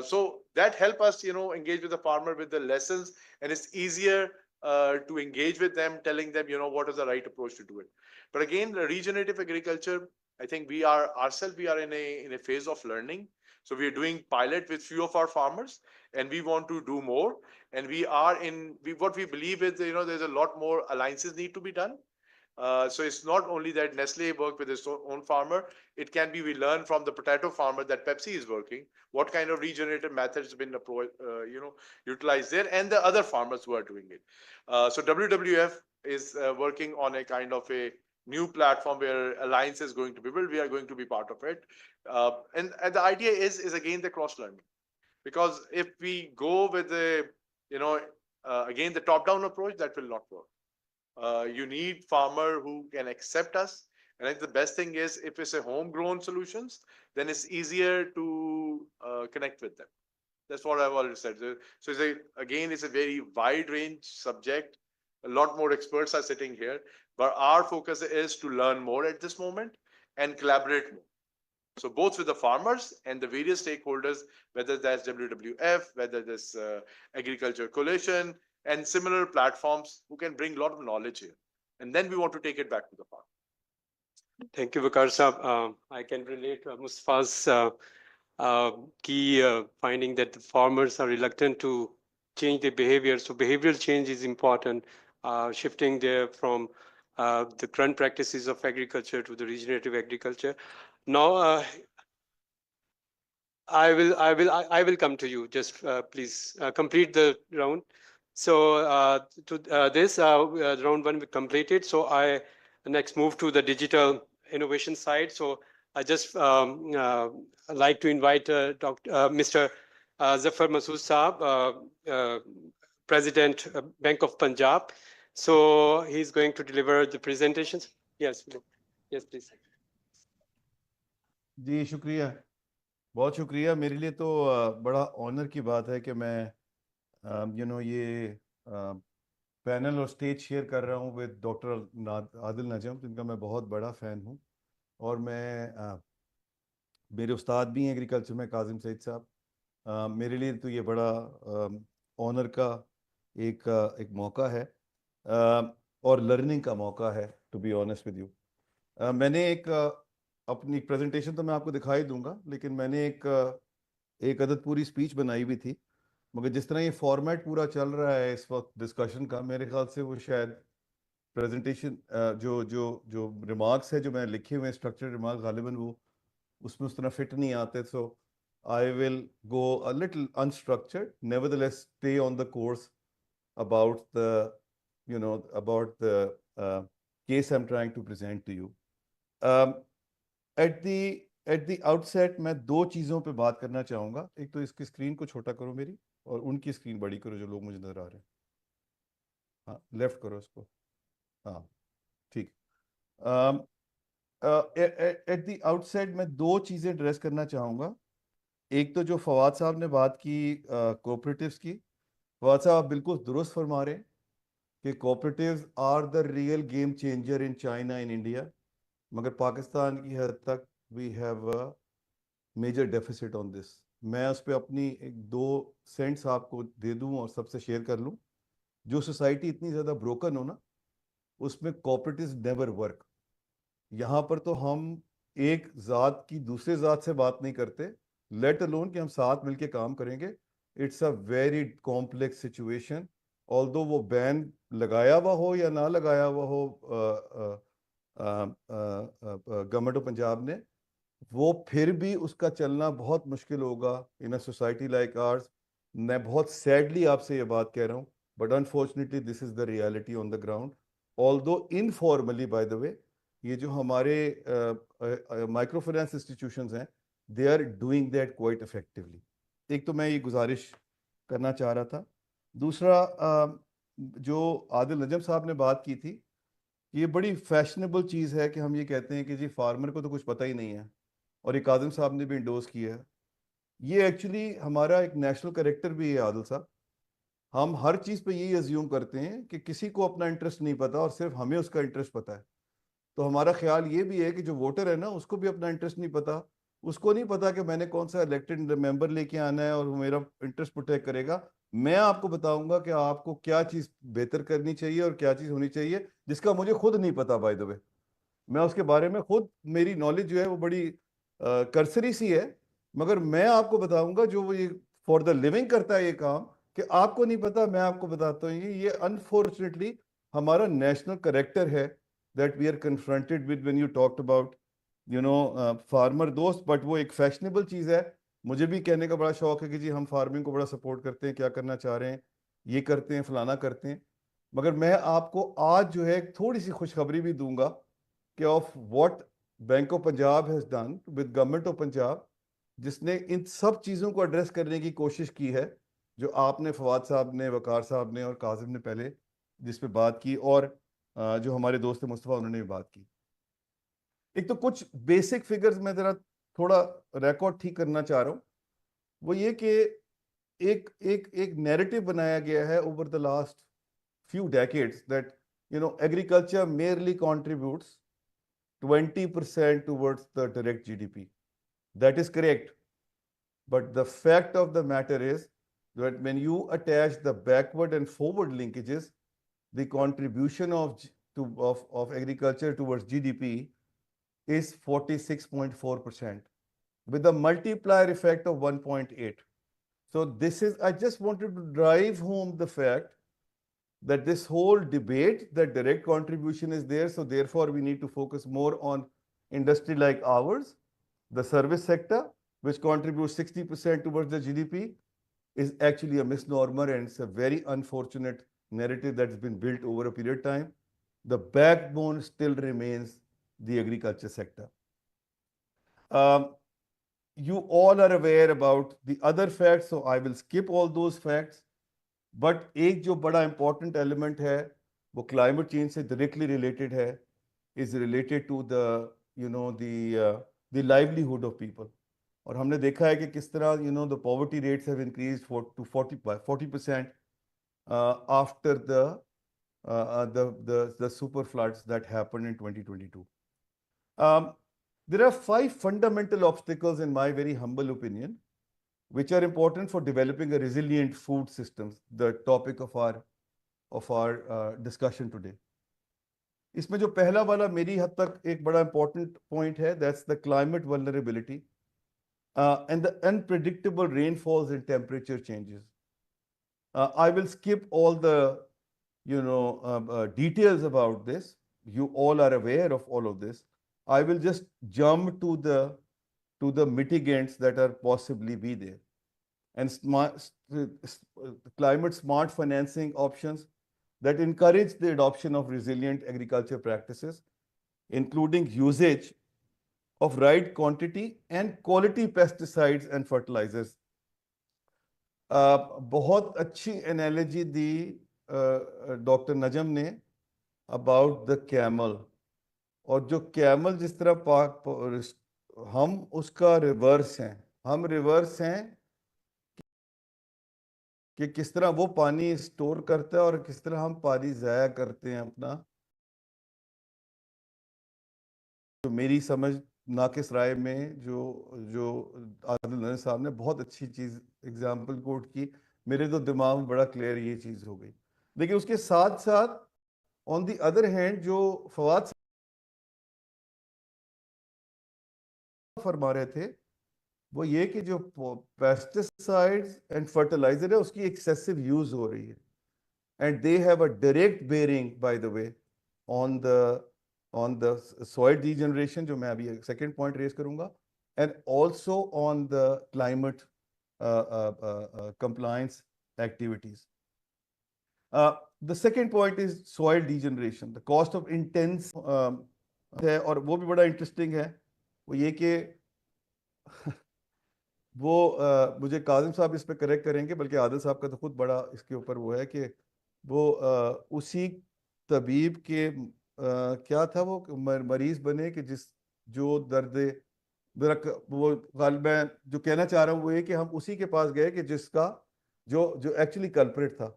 [SPEAKER 6] So that help us, engage with the farmer with the lessons, and it's easier to engage with them, telling them, what is the right approach to do it. But again, the regenerative agriculture, I think we are in a phase of learning. So we are doing pilot with few of our farmers, and we want to do more. And what we believe is, there's a lot more alliances need to be done. So it's not only that Nestle work with its own farmer. It can be we learn from the potato farmer that Pepsi is working. What kind of regenerative methods have been utilized there, and the other farmers who are doing it. So WWF is working on a kind of a new platform where alliance is going to be built. We are going to be part of it, and the idea is again the cross learning, because if we go with the again the top down approach, that will not work. You need farmer who can accept us. And I think the best thing is if it's a homegrown solutions, then it's easier to connect with them. That's what I've already said. So it's a very wide range subject. A lot more experts are sitting here, but our focus is to learn more at this moment and collaborate more. So both with the farmers and the various stakeholders, whether that's WWF, whether this agriculture coalition, and similar platforms who can bring a lot of knowledge here. And then we want to take it back to the farm.
[SPEAKER 1] Thank you, Waqar Saab. I can relate to Mustafa's key finding that the farmers are reluctant to change their behavior. So behavioral change is important, shifting there from the current practices of agriculture to the regenerative agriculture. Now, I will come to you. Just please complete the round. So to this round one we completed. So I next move to the digital innovation side. So I just like to invite Mr. Zafar Masood Saab, President Bank of Punjab. So he's going to deliver the presentations. Yes, please.
[SPEAKER 7] जी शुक्रिया, बहुत शुक्रिया। मेरे लिए तो बड़ा honour की बात है कि मैं ये पैनल और स्टेज शेयर कर रहा हूँ विद डॉक्टर आदिल नजम, जिनका मैं बहुत बड़ा फ़ैन हूँ। और मेरे उस्ताद भी हैं एग्रीकल्चर में, काजिम सईद साहब। मेरे लिए तो ये बड़ा ऑनर का एक मौका है, और लर्निंग का मौका है, to be honest with you. मैंने अपनी प्रेजेंटेशन तो मैं आपको दिखाई दूंगा, लेकिन मैंने एक अदद पूरी स्पीच बनाई हुई थी। मगर जिस तरह ये फॉर्मेट पूरा चल रहा है इस वक्त डिस्कशन का, मेरे ख्याल से वो शायद प्रेजेंटेशन जो जो जो रिमार्क्स है जो मैं लिखे हुए हैं, स्ट्रक्चर्ड रिमार्क्स, गालिबन वो उसमें उस तरह फिट नहीं आते। So I will go a little unstructured, nevertheless stay on the course about the about the case I'm trying to present to you. um, at the outset मैं दो चीज़ों पे बात करना चाहूँगा। एक तो इसकी स्क्रीन को छोटा करो मेरी, और उनकी स्क्रीन बड़ी करो जो लोग मुझे नजर आ रहे हैं। हाँ, लेफ्ट करो इसको। हाँ, ठीक। एट द आउटसेट मैं दो चीज़ें एड्रेस करना चाहूँगा। एक तो जो फवाद साहब ने बात की कोऑपरेटिव्स की, फवाद साहब आप बिल्कुल दुरुस्त फरमा रहे हैं कि cooperatives are the real game changer in China, in India. मगर पाकिस्तान की हद तक we have a major deficit on this. मैं उस पर अपनी एक दो सेंट्स आपको दे दूं और सबसे शेयर कर लूं। जो सोसाइटी इतनी ज़्यादा ब्रोकन हो ना, उसमें कोऑपरेटिव्स नेवर वर्क। यहाँ पर तो हम एक ज़ात की दूसरे ज़ात से बात नहीं करते, लेट अलोन कि हम साथ मिलके काम करेंगे। It's a very complex situation. Although वो बैन लगाया हुआ हो या ना लगाया हुआ हो गवर्नमेंट ऑफ पंजाब ने, वो फिर भी उसका चलना बहुत मुश्किल होगा in a society like ours. मैं बहुत सैडली आपसे ये बात कह रहा हूँ, but unfortunately this is the reality on the ground. Although informally, by the way, ये जो हमारे माइक्रो फाइनेंस इंस्टीट्यूशंस हैं, they are doing that quite effectively. एक तो मैं ये गुजारिश करना चाह रहा था। दूसरा, जो आदिल नजम साहब ने बात की थी, ये बड़ी फैशनेबल चीज़ है कि हम ये कहते हैं कि जी फार्मर को तो कुछ पता ही नहीं है, और ये काजिम साहब ने भी इंडोर्स किया है। ये एक्चुअली हमारा एक नेशनल कैरेक्टर भी है आदिल साहब। हम हर चीज़ पे यही अज्यूम करते हैं कि किसी को अपना इंटरेस्ट नहीं पता और सिर्फ हमें उसका इंटरेस्ट पता है। तो हमारा ख्याल ये भी है कि जो वोटर है ना, उसको भी अपना इंटरेस्ट नहीं पता। उसको नहीं पता कि मैंने कौन सा इलेक्टेड मेंबर लेके आना है और वो मेरा इंटरेस्ट प्रोटेक्ट करेगा। मैं आपको बताऊंगा कि आपको क्या चीज़ बेहतर करनी चाहिए और क्या चीज़ होनी चाहिए, जिसका मुझे खुद नहीं पता, बाय द वे। मैं उसके बारे में खुद, मेरी नॉलेज जो है वो बड़ी कर्सरी सी है। मगर मैं आपको बताऊंगा जो वो ये फॉर द लिविंग करता है ये काम, कि आपको नहीं पता, मैं आपको बताता हूँ। ये अनफॉर्चुनेटली हमारा नेशनल करेक्टर है that we are confronted with when you talked about farmer दोस्त। बट वो एक फैशनेबल चीज़ है। मुझे भी कहने का बड़ा शौक है कि जी हम फार्मिंग को बड़ा सपोर्ट करते हैं, क्या करना चाह रहे हैं, ये करते हैं, फलाना करते हैं। मगर मैं आपको आज जो है थोड़ी सी खुशखबरी भी दूंगा कि of what bank of Punjab has done with government of Punjab, जिसने इन सब चीज़ों को एड्रेस करने की कोशिश की है, जो आपने, फवाद साहब ने, वकार साहब ने और काजिम ने पहले जिस पे बात की, और जो हमारे दोस्त मुस्तफ़ा उन्होंने भी बात की। एक तो कुछ बेसिक फिगर्स मैं ज़रा थोड़ा रिकॉर्ड ठीक करना चाह रहा हूँ। वो ये कि एक एक एक नैरेटिव बनाया गया है over the last few decades that agriculture merely contributes 20% towards the direct GDP. That is correct. But the fact of the matter is that when you attach the backward and forward linkages, the contribution of agriculture towards GDP is 46.4% with a multiplier effect of 1.8. So this is, I just wanted to drive home the fact that this whole debate that direct contribution is there, so therefore we need to focus more on industry like ours. The service sector, which contributes 60% towards the GDP, is actually a misnomer, and it's a very unfortunate narrative that's been built over a period of time. The backbone still remains the agriculture sector. You all are aware about the other facts, so I will skip all those facts. But एक जो बड़ा important element है वो climate change से directly related है, is related to the the livelihood of people. और हमने देखा है कि किस तरह the poverty rates have increased to 40% after the super floods that happened in 2022. There are 5 fundamental obstacles, in my very humble opinion, which are important for developing a resilient food systems, the topic of our discussion today. इसमें जो पहला वाला मेरी हद तक एक बड़ा important point है, that's the climate vulnerability and the unpredictable rainfalls and temperature changes. I will skip all the details about this. You all are aware of all of this. I will just jump to the mitigants that are possibly be there. And climate smart financing options that encourage the adoption of resilient agriculture practices, including usage of right quantity and quality pesticides and fertilizers. बहुत अच्छी analogy दी doctor नजम ने about the camel, और जो camel जिस तरह हम उसका reverse हैं, हम रिवर्स हैं कि किस तरह वो पानी स्टोर करता है और किस तरह हम पानी ज़ाया करते हैं अपना। तो मेरी समझ नाकिस राय में जो आदिल नज़र साहब ने बहुत अच्छी चीज़ एग्जाम्पल कोट की, मेरे तो दिमाग में बड़ा क्लियर ये चीज़ हो गई। लेकिन उसके साथ साथ ऑन दी अदर हैंड जो फवाद फरमा रहे थे वो ये कि जो पेस्टिसाइड्स एंड फर्टिलाइजर है उसकी एक्सेसिव यूज हो रही है, and they have a direct bearing bye the way on the soil degeneration, जो मैं अभी सेकंड पॉइंट रेज करूंगा, and also on the climate compliance activities. The second point is soil degeneration, the cost of intense है, और वो भी बड़ा interesting है, वो ये कि वो मुझे काजिम साहब इस पे करेक्ट करेंगे, बल्कि आदिल साहब का तो खुद बड़ा इसके ऊपर वो है कि वो उसी तबीब के क्या था वो मरीज बने कि जो वो मैं जो कहना चाह रहा हूँ वो ये कि हम उसी के पास गए कि जिसका जो एक्चुअली कल्प्रिट था।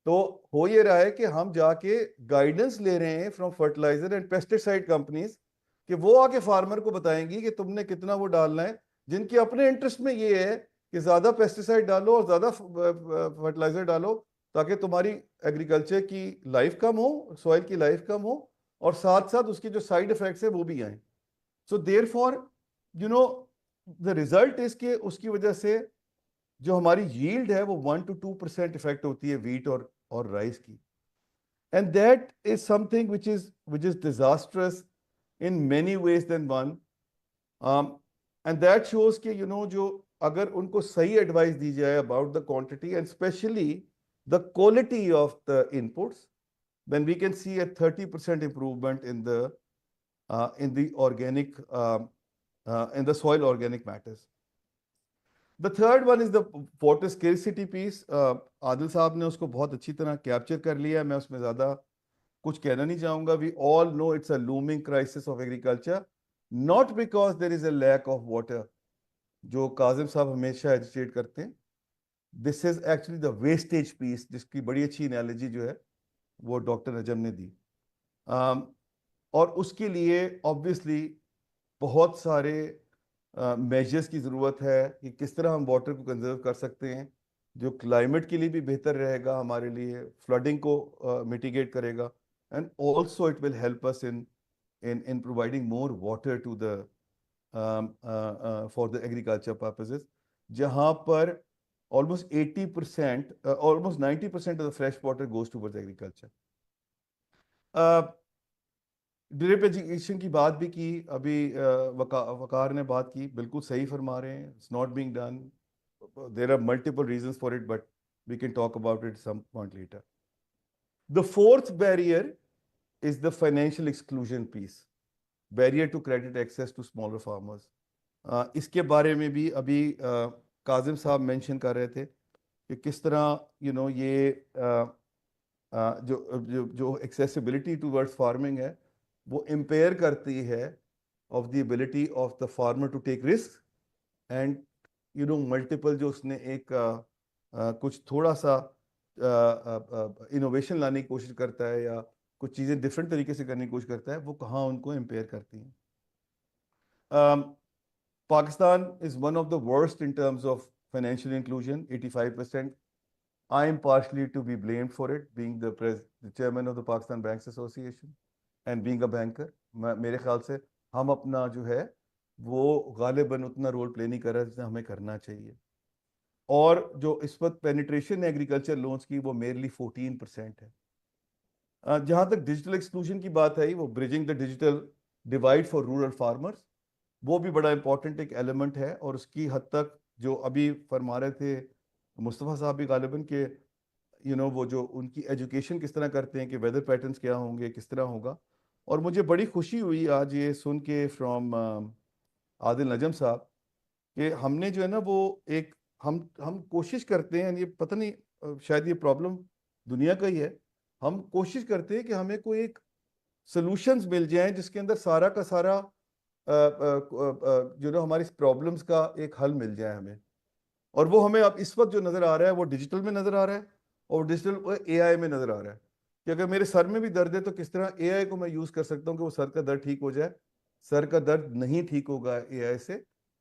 [SPEAKER 7] तो हो ये रहा है कि हम जाके गाइडेंस ले रहे हैं from fertiliser and pesticide companies कि वो आके फार्मर को बताएंगी कि तुमने कितना वो डालना है, जिनके अपने इंटरेस्ट में ये है कि ज्यादा पेस्टिसाइड डालो और ज्यादा फर्टिलाइजर डालो ताकि तुम्हारी एग्रीकल्चर की लाइफ कम हो, सॉइल की लाइफ कम हो, और साथ साथ उसके जो साइड इफेक्ट्स है वो भी आए। So therefore the result is के उसकी वजह से जो हमारी यील्ड है वो 1 to 2% इफेक्ट होती है वीट और राइस की, and that is something which is disastrous in many ways than one, and that shows कि जो अगर उनको सही एडवाइस दी जाए about the quantity and specially the quality of the inputs, then we can see a 30% improvement in the organic in the soil organic matters. The third one is the water scarcity piece. Adil साहब ने उसको बहुत अच्छी तरह capture कर लिया है, मैं उसमें ज़्यादा कुछ कहना नहीं चाहूँगा। We all know it's a looming crisis of agriculture, not because there is a lack of water, जो काजिम साहब हमेशा एजिटेट करते हैं। This is actually the wastage piece, जिसकी बड़ी अच्छी एनालॉजी जो है वो डॉक्टर नजम ने दी। और उसके लिए ऑब्वियसली बहुत सारे मेजर्स की ज़रूरत है कि किस तरह हम वाटर को कंजर्व कर सकते हैं, जो क्लाइमेट के लिए भी बेहतर रहेगा, हमारे लिए फ्लडिंग को मिटिगेट करेगा, and also it will help us in providing more water to the for the agriculture purposes, जहाँ पर almost 80%, almost 90% of the fresh water goes towards agriculture. Drip education की बात भी की, अभी वकार ने बात की, बिल्कुल सही फरमा रहे हैं, it's not being done, there are multiple reasons for it, but we can talk about it some point later. The fourth barrier is the financial exclusion piece, barrier to credit access to smaller farmers. इसके बारे में भी अभी काजिम साहब mention कर रहे थे कि किस तरह ये जो एक्सेसिबिलिटी टूवर्ड्स फार्मिंग है वो इम्पेयर करती है of the ability of the farmer to take risks and you know multiple जो उसने एक कुछ थोड़ा सा इनोवेशन लाने की कोशिश करता है या कुछ चीज़ें डिफरेंट तरीके से करने की कोशिश करता है, वो कहाँ उनको इम्पेयर करती हैं. Pakistan is one of the worst in terms of financial inclusion, 85%. I am partially to be blamed for it, being the chairman of the Pakistan Banks Association and being a banker. मेरे ख्याल से हम अपना जो है वो गालिबन उतना role play नहीं कर रहा जितना हमें करना चाहिए. और जो इस वक्त पेनिट्रेशन है एग्रीकल्चर लोन्स की वो मेरली 14% है. जहाँ तक डिजिटल एक्सक्लूजन की बात है, वो bridging the digital divide for rural farmers, वो भी बड़ा इंपॉर्टेंट एक एलिमेंट है. और उसकी हद तक जो अभी फरमा रहे थे मुस्तफ़ा साहब भी गालिबन के वो जो उनकी एजुकेशन किस तरह करते हैं कि वेदर पैटर्न्स क्या होंगे, किस तरह होगा. और मुझे बड़ी खुशी हुई आज ये सुन के फ्रॉम आदिल नजम साहब कि हमने जो है ना वो एक हम कोशिश करते हैं, ये पता नहीं शायद ये प्रॉब्लम दुनिया का ही है, हम कोशिश करते हैं कि हमें कोई एक सॉल्यूशंस मिल जाएं जिसके अंदर सारा का सारा जो ना हमारी प्रॉब्लम्स का एक हल मिल जाए हमें. और वो हमें अब इस वक्त जो नज़र आ रहा है वो डिजिटल में नज़र आ रहा है और डिजिटल एआई में नज़र आ रहा है कि अगर मेरे सर में भी दर्द है तो किस तरह एआई को मैं यूज़ कर सकता हूँ कि वो सर का दर्द ठीक हो जाए. सर का दर्द नहीं ठीक होगा एआई से.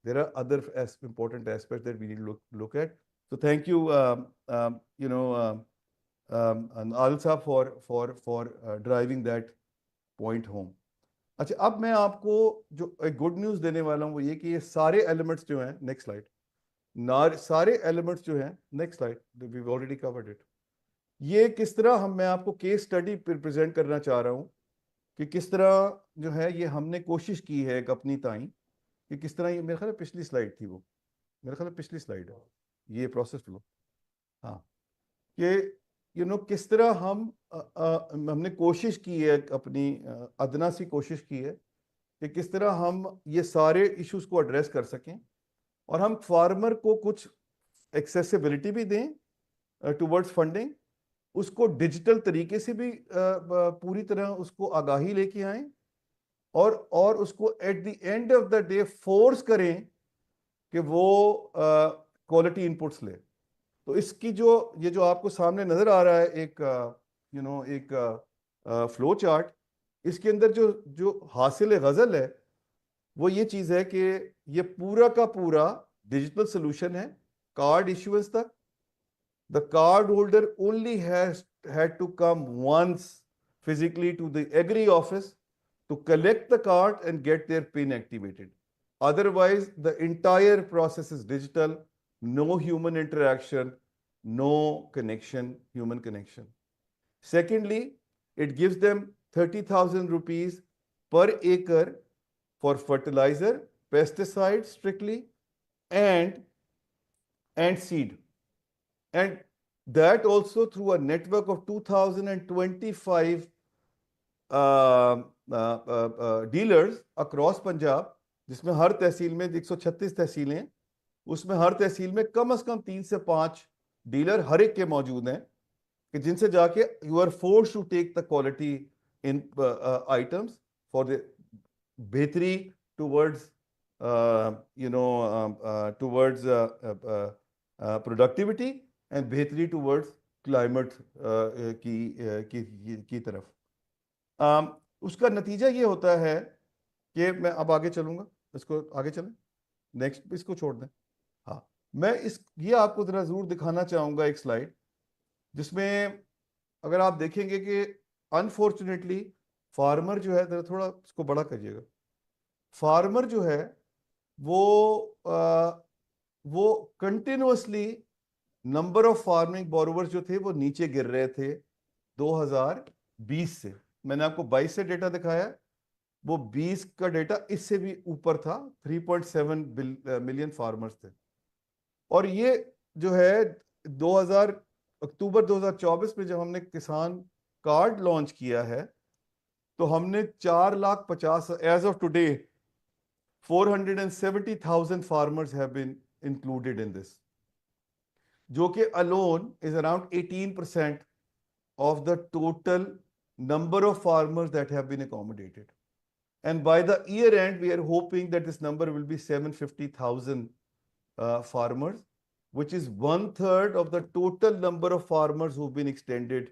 [SPEAKER 7] There are other important aspects that we need to look at. So thank you, Adil साहब for driving that point home. अच्छा, अब मैं आपको जो एक गुड न्यूज़ देने वाला हूँ वो ये कि ये सारे एलिमेंट्स जो हैं, नेक्स्ट स्लाइड, सारे एलिमेंट्स जो हैं, next slide, we already covered it. ये किस तरह मैं आपको केस स्टडी प्रेजेंट करना चाह रहा हूँ कि किस तरह जो है ये हमने कोशिश की है एक अपनी ताई कि किस तरह, ये मेरे ख्याल पिछली स्लाइड थी, वो मेरे ख्याल पिछली स्लाइड है ये प्रोसेस फ्लो. हाँ, कि किस तरह हमने कोशिश की है, अपनी अदना सी कोशिश की है कि किस तरह हम ये सारे इश्यूज को एड्रेस कर सकें और हम फार्मर को कुछ एक्सेसिबिलिटी भी दें टुवर्ड्स फंडिंग, उसको डिजिटल तरीके से भी पूरी तरह उसको आगाही लेके आएं और उसको at the end of the day force करें कि वो क्वालिटी इनपुट्स ले. तो इसकी ये जो आपको सामने नजर आ रहा है एक एक फ्लो चार्ट, इसके अंदर जो हासिल गजल है वो ये चीज है कि ये पूरा का पूरा डिजिटल सोल्यूशन है कार्ड इश्यूएंस तक. The card holder only had to come once physically to the agri office to collect the card and get their PIN activated. Otherwise, the entire process is digital, no human interaction, no connection, human connection. Secondly, it gives them 30,000 rupees per acre for fertilizer, pesticides strictly, and seed. And that also through a network of 2025 dealers across Punjab, जिसमें हर तहसील में 136 तहसीलें हैं, उसमें हर तहसील में कम से कम 3 से 5 dealer हर एक के मौजूद हैं कि जिनसे जाके you are force to take the quality in items for the बेहतरी टूवर्ड्स टूवर्ड्स प्रोडक्टिविटी एंड बेहतरी टूवर्ड्स क्लाइमेट की तरफ. उसका नतीजा ये होता है कि मैं अब आगे चलूंगा, इसको आगे चलें, नेक्स्ट इसको छोड़ दें. हाँ, मैं ये आपको जरा जरूर दिखाना चाहूंगा एक स्लाइड जिसमें अगर आप देखेंगे कि अनफॉर्चुनेटली फार्मर जो है, थोड़ा इसको बड़ा करिएगा, फार्मर जो है वो continuously number of farming borrowers जो थे वो नीचे गिर रहे थे 2020 से. मैंने आपको 22 से डेटा दिखाया, वो 20 का डेटा इससे भी ऊपर था, 3.7 मिलियन फार्मर्स थे. और ये जो है 2000 अक्टूबर 2024 में जब हमने किसान कार्ड लॉन्च किया है तो हमने 4,50,000 as of today 470,000 farmers have been included in this, जो कि alone is around 18% of the total number of farmers that have been accommodated. And by the year end, we are hoping that this number will be 750,000 farmers, which is 1/3 of the total number of farmers who've been extended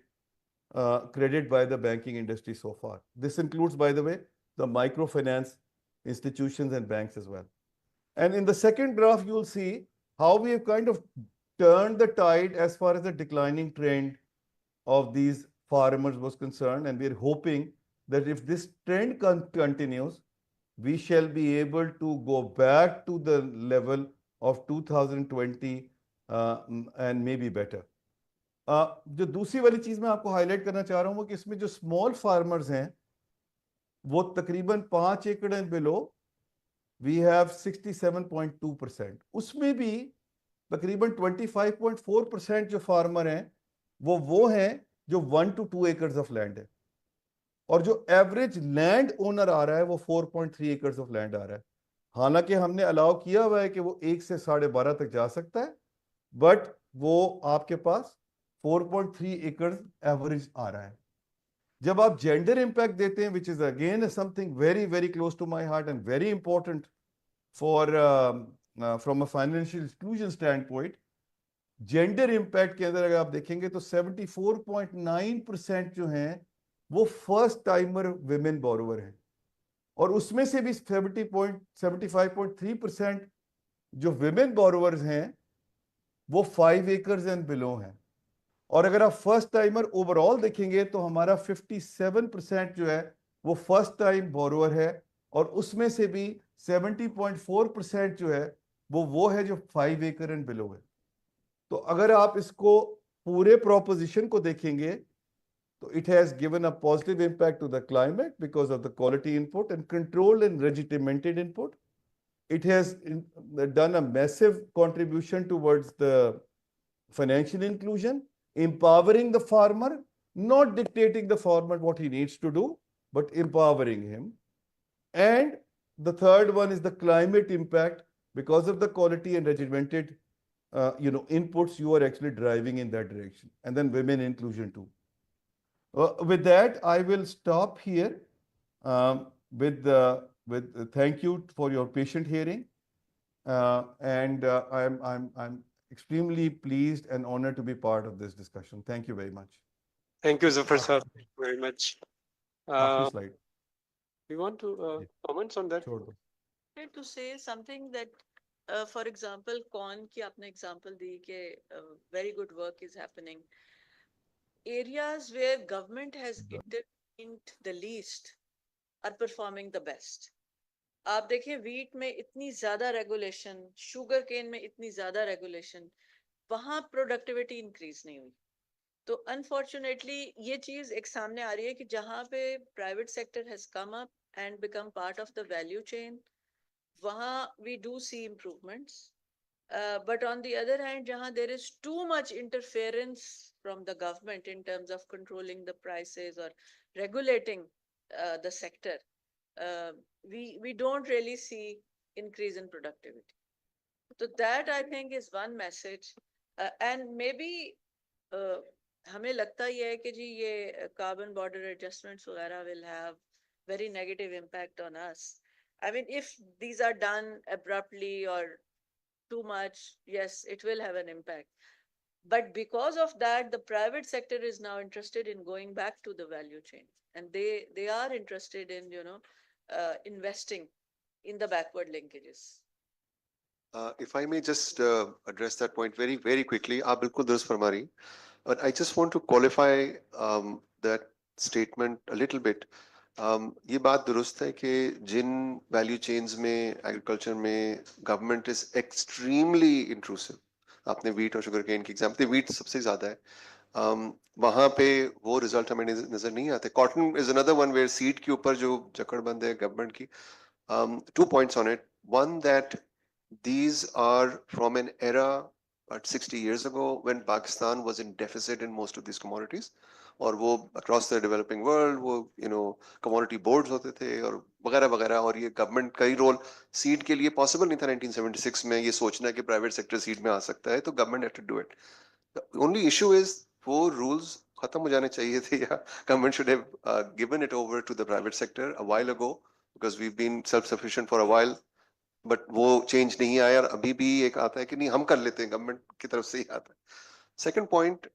[SPEAKER 7] credit by the banking industry so far. This includes, by the way, the microfinance institutions and banks as well. And in the second graph, you'll see how we have kind of turned the tide as far as the declining trend of these farmers was concerned. And we're hoping that if this trend continues, we shall be able to go back to the level of 2020 and maybe better. जो दूसरी वाली चीज मैं आपको highlight करना चाह रहा हूं वो कि इसमें जो स्मॉल फार्मर्स हैं वो तकरीबन 5 एकड़ एंड बिलो वी हैव 67.2%. उसमें भी तकरीबन 25.4% जो फार्मर हैं वो हैं जो 1 to 2 एकर्स ऑफ लैंड है, और जो एवरेज लैंड ओनर आ रहा है वो 4.3 एकर्स ऑफ लैंड आ रहा है. हालांकि हमने अलाउ किया हुआ है कि वो 1 से 12.5 तक जा सकता है, बट वो आपके पास 4.3 एकर्स एवरेज आ रहा है. जब आप जेंडर इंपैक्ट देते हैं, which is again something very very close to my heart and very important for from a financial inclusion stand point, gender impact के अंदर अगर आप देखेंगे तो 74.9% जो हैं वो फर्स्ट टाइमर विमेन बोरोवर हैं, और उसमें से भी 75.3% जो विमेन बोरोवर्स हैं वो 5 एकर्स एंड बिलो हैं. और अगर आप फर्स्ट टाइमर ओवरऑल देखेंगे तो हमारा 57% जो है वो फर्स्ट टाइम बोरोवर है, और उसमें से भी 70.4% जो है वो है जो 5 एकड़ एंड बिलो है. तो अगर आप इसको पूरे प्रोपोजिशन को देखेंगे तो it has given a positive impact to the climate because of the quality input and controlled and regimented input. It has done a massive contribution towards the financial inclusion, empowering the farmer, not dictating the farmer what he needs to do, but empowering him. And the third one is the climate impact. Because of the quality and regimented inputs, you are actually driving in that direction. And then women inclusion too. With that, I will stop here with thank you for your patient hearing, and I'm extremely pleased and honored to be part of this discussion. Thank you very much.
[SPEAKER 1] Thank you, Zafar sir, very much.
[SPEAKER 7] Akhri slide.
[SPEAKER 1] You want to comments on that?
[SPEAKER 7] Sure.
[SPEAKER 8] To say something that, for example, corn ki aapne example di ke very good work is happening. Areas where government has intervened the least are performing the best. आप देखिए wheat में इतनी ज़्यादा regulation, sugar cane में इतनी ज़्यादा regulation, वहाँ productivity increase नहीं हुई. तो unfortunately ये चीज़ एक सामने आ रही है कि जहाँ पे private sector has come up and become part of the value chain, वहाँ we do see improvements. But on the other hand, jahan there is too much interference from the government in terms of controlling the prices or regulating the sector, we don't really see increase in productivity. So that I think is one message. And maybe हमें लगता ही है कि जी ये carbon border adjustments वगैरह will have very negative impact on us. I mean, if these are done abruptly or too much, yes, it will have an impact. But because of that, the private sector is now interested in going back to the value chain, and they are interested in investing in the backward linkages.
[SPEAKER 5] If I may just address that point very, very quickly, आप बिल्कुल दुरुस्त फरमा रही, but I just want to qualify that statement a little bit. ये बात दुरुस्त है कि जिन वैल्यू चेन्स में एग्रीकल्चर में गवर्नमेंट इज एक्सट्रीमली इंट्रूसिव, आपने वीट और शुगर केन की एग्जाम्पल, वीट सबसे ज्यादा है, वहां पे वो रिजल्ट हमें नजर नहीं आते. Cotton is another one where seed के ऊपर जो जकड़बंद है गवर्नमेंट की. 2 points on it. One, that these are from an era about 60 years ago when Pakistan was in deficit in most of these commodities. और वो across the developing world वो commodity boards होते थे और वगैरह वगैरह, और ये गवर्नमेंट का ही रोल सीड के लिए पॉसिबल नहीं था 1976 में ये सोचना कि प्राइवेट सेक्टर सीड में आ सकता है, तो government had to do it. The only issue is वो रूल्स खत्म हो जाने चाहिए थे, या government should have given it over to the private sector a while ago, because we've been self-sufficient for a while. But वो change नहीं आया और अभी भी एक आता है कि नहीं हम कर लेते हैं, गवर्नमेंट की तरफ से ही आता है. Second point,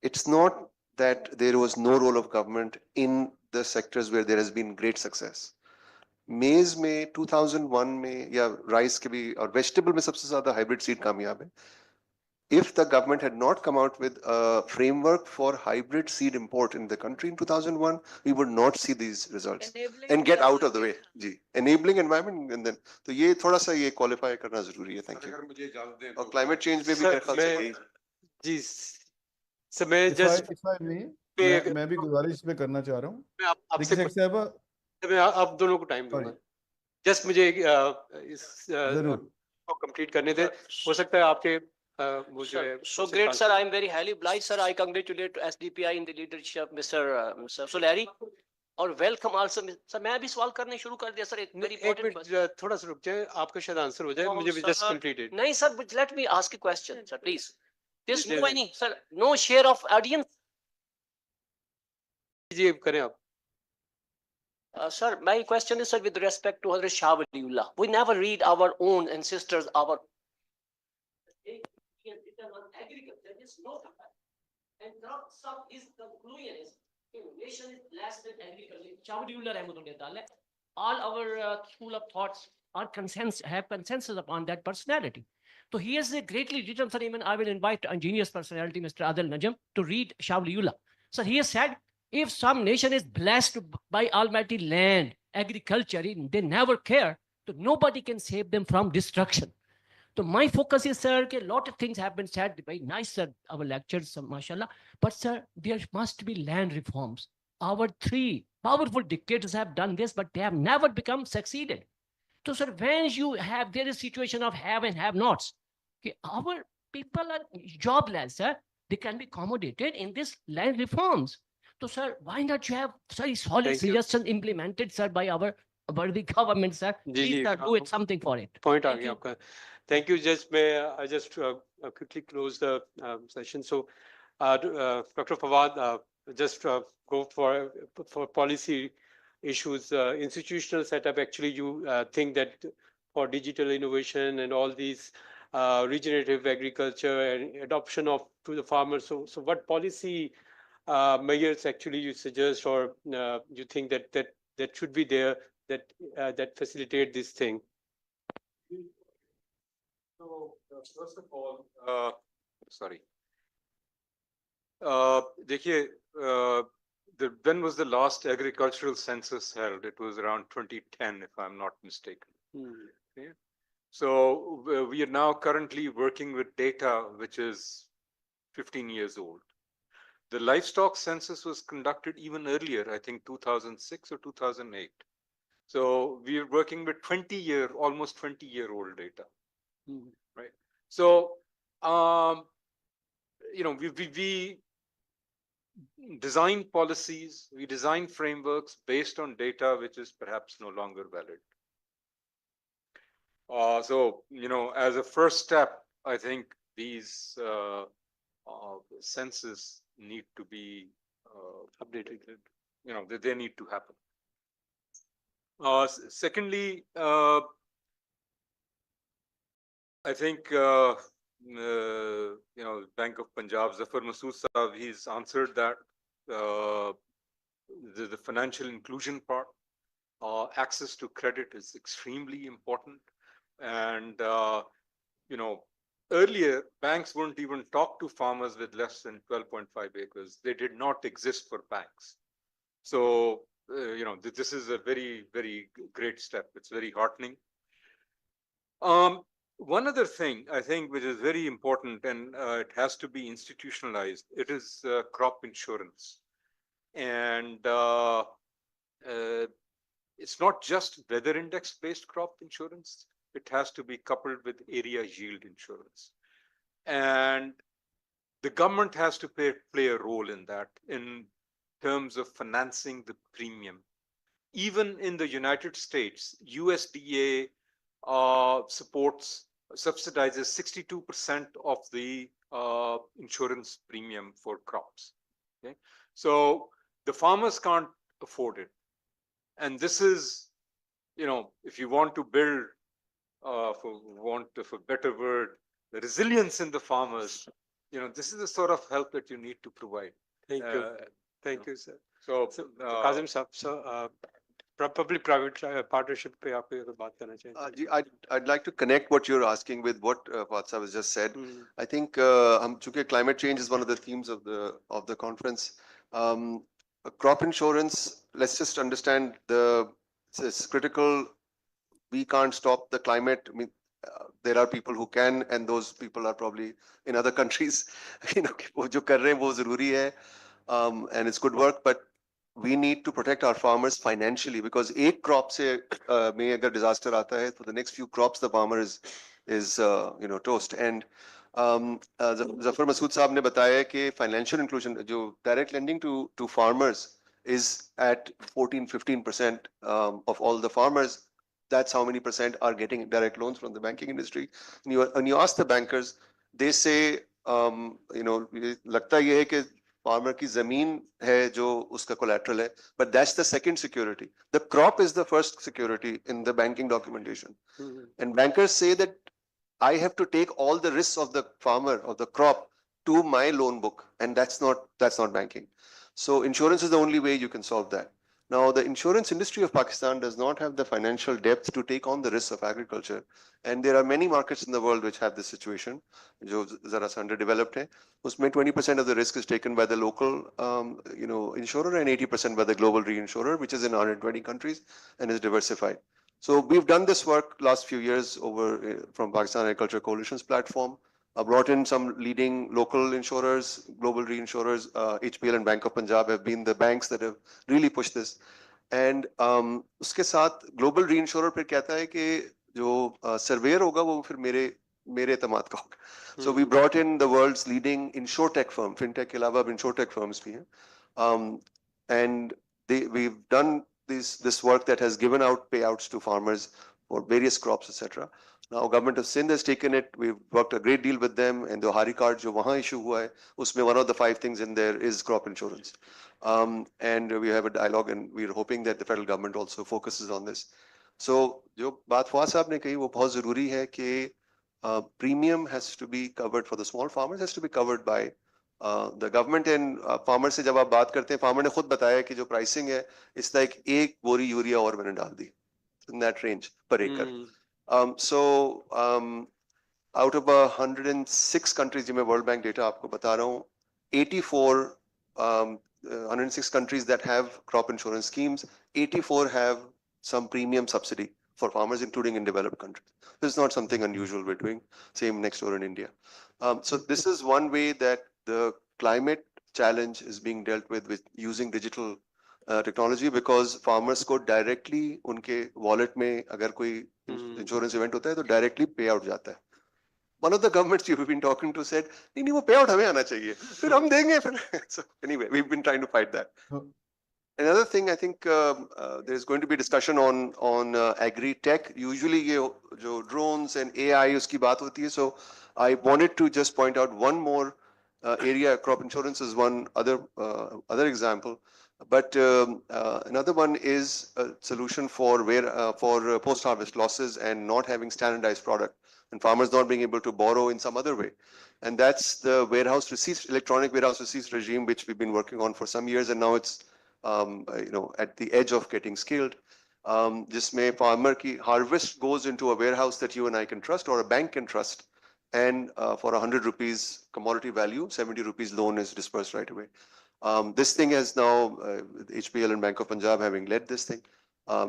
[SPEAKER 5] it's not that there was no role of government in the sectors where there has been great success. मेज में 2001 में या राइस के भी और वेजिटेबल में सबसे ज्यादा हाइब्रिड सीड कामयाब है. If the government had not come out with a framework for hybrid seed import in the country in 2001, we would not see these results
[SPEAKER 8] Enabling
[SPEAKER 5] and get out of the way.
[SPEAKER 8] market.
[SPEAKER 5] Ji, enabling environment and then तो ये थोड़ा सा ये qualify करना जरूरी है. Thank you.
[SPEAKER 6] अगर मुझे इजाजत दें
[SPEAKER 5] और
[SPEAKER 6] तो
[SPEAKER 5] क्लाइमेट चेंज में भी मेरे ख्याल से वही.
[SPEAKER 1] जी सर मैं जस्ट
[SPEAKER 7] if I may,
[SPEAKER 1] पे
[SPEAKER 7] मैं भी गुजारिश में करना चाह रहा हूँ.
[SPEAKER 1] मैं आपसे
[SPEAKER 7] देखिए शेख साहबा,
[SPEAKER 1] मैं आप दोनों को टाइम दूंगा. जस्ट मुझे इस
[SPEAKER 7] जरूर.
[SPEAKER 1] को कंप्लीट करने दें. हो सकता है आपके वो जो है
[SPEAKER 9] So great, sir. I am very highly obliged, sir. I congratulate SDPI in the leadership of Mr. Soleri. और वेलकम आल्सो सर. मैं भी सवाल करने शुरू कर दिया सर. एक वेरी
[SPEAKER 1] एक मिनट थोड़ा सा रुक जाए. आपका शायद आंसर हो जाए. मुझे भी जस्ट कंप्लीटेड.
[SPEAKER 9] नहीं sir, let me ask a question sir please. There's no any sir, no share of audience.
[SPEAKER 1] जी करें आप.
[SPEAKER 9] Sir, my question is, sir, with respect to Hazrat Shah Waliullah. We never read our own ancestors, our agriculture is no effect. And crop sub is conclusion is nation is less than agriculture. Shah Waliullah Rahmatullah Ta'ala. All our school of thoughts are have consensus upon that personality. So he is a greatly written, sir. Even I will invite ingenious personality, Mr. Adil Najam, to read Shah Waliullah. So he has said, if some nation is blessed by almighty land, agriculture, they never care, so nobody can save them from destruction. So my focus is, sir, a lot of things have been said, very nice, sir, our lectures, mashallah. But sir, there must be land reforms. Our three powerful dictators have done this, but they have never become succeeded. So sir, when you have, there is a situation of have and have nots. Okay, our people are jobless, sir. They can be accommodated in this land reforms. So, sir, why not you have very solid suggestions implemented, sir, by our worthy government, sir? Please, sir, do it something for it.
[SPEAKER 1] Point आ गया आपका. Thank you. Just may I just quickly close the session. So, Dr. Fawad, just go for policy issues, institutional setup. Actually, you think that for digital innovation and all these regenerative agriculture and adoption of to the farmers. So what policy measures actually you suggest or you think that should be there that facilitate this thing?
[SPEAKER 4] So first of all, sorry. देखिए, when was the last agricultural census held? It was around 2010, if I'm not mistaken. Okay. So we are now currently working with data which is 15 years old. The livestock census was conducted even earlier, I think 2006 or 2008. So we are working with almost 20-year-old data, right? So, we design policies, we design frameworks based on data which is perhaps no longer valid. So, as a first step, I think these census need to be updated. They need to happen. Secondly, I think Bank of Punjab, Zafar Masood Saab, he's answered that the financial inclusion part, access to credit is extremely important, and earlier banks wouldn't even talk to farmers with less than 12.5 acres. They did not exist for banks. So this is a very, very great step. It's very heartening. One other thing I think which is very important, and it has to be institutionalized, it is crop insurance. And it's not just weather index based crop insurance. It has to be coupled with area yield insurance. And the government has to play a role in that in terms of financing the premium. Even in the United States, USDA subsidizes 62% of the insurance premium for crops. Okay, so the farmers can't afford it, and this is, if you want to build for want of a better word, the resilience in the farmers. This is the sort of help that you need to provide.
[SPEAKER 1] Thank you.
[SPEAKER 4] Uh,
[SPEAKER 1] Thank you, sir.
[SPEAKER 4] So,
[SPEAKER 1] So, Kazim Saab, so public private partnership पे आप ये बात करना चाहिए.
[SPEAKER 5] जी, I'd like to connect what you're asking with what Fatsa has just said. I think चूंकि climate change is one of the themes of the conference. Crop insurance, let's just understand it's critical. We can't stop the climate. I mean, there are people who can, and those people are probably in other countries. वो जो कर रहे हैं वो जरूरी है, and it's good work, but we need to protect our farmers financially, because एक crop से में अगर disaster आता है, for the next few crops the farmer is toast. And Zafar Masood साहब ने बताया कि financial inclusion, जो direct lending to farmers is at 14-15% of all the farmers. That's how many percent are getting direct loans from the banking industry. When you ask the bankers, they say, लगता ये है कि farmer की जमीन है जो उसका collateral है, but that's the second security. The crop is the first security in the banking documentation. And bankers say that I have to take all the risks of the farmer, of the crop, to my loan book, and that's not banking. So insurance is the only way you can solve that. Now, the insurance industry of Pakistan does not have the financial depth to take on the risks of agriculture. And there are many markets in the world which have this situation, जो ज़रा सा underdeveloped है. उसमें 20% of the risk is taken by the local, insurer, and 80% by the global reinsurer, which is in 120 countries and is diversified. So we've done this work last few years over from Pakistan Agriculture Coalition's platform. Brought in some leading local insurers, global reinsurers. HPL and Bank of Punjab have been the banks that have really pushed this. And उसके साथ global reinsurer फिर कहता है कि जो surveyor होगा वो फिर मेरे एतमाद का होगा. So we brought in the world's leading insurtech firm, fintech के अलावा insurtech firms भी हैं. And we've done this work that has given out payouts to farmers for various crops, etc. Now, government of Sindh has taken it. We've worked a great deal with them, and the Hari card जो वहाँ issue हुआ है, उसमें one of the 5 things in there is crop insurance. And we have a dialogue, and we're hoping that the federal government also focuses on this. So, जो बात फवाद साहब ने कही वो बहुत जरूरी है कि premium has to be covered for the small farmers, has to be covered by the government. And farmer से जब आप बात करते हैं, farmer ने खुद बताया कि जो pricing है, it's like एक बोरी यूरिया और मैंने डाल दी, in that range per acre. Out of 106 countries, जो मैं World Bank data आपको बता रहा हूँ, 106 countries that have crop insurance schemes, 84 have some premium subsidy for farmers, including in developed countries. This is not something unusual we're doing. Same next door in India. So this is one way that the climate challenge is being dealt with using digital technology, because farmers को directly उनके wallet में अगर कोई insurance event होता है तो directly payout जाता है. One of the governments you've been talking to said, नहीं वो payout हमें आना चाहिए, फिर हम देंगे फिर. So anyway, we've been trying to fight that. Another thing, I think there's going to be discussion on agri-tech. Usually ये जो drones and AI उसकी बात होती है. So I wanted to just point out one more area. Crop insurance is one other example. But another one is a solution for post-harvest losses and not having standardized product, and farmers not being able to borrow in some other way. And that's the electronic warehouse receipts regime, which we've been working on for some years, and now it's at the edge of getting scaled. जिसमें farmer की harvest goes into a warehouse that you and I can trust, or a bank can trust, and for 100 rupees commodity value, 70 rupees loan is dispersed right away. This thing has now HPL and Bank of Punjab having led this thing.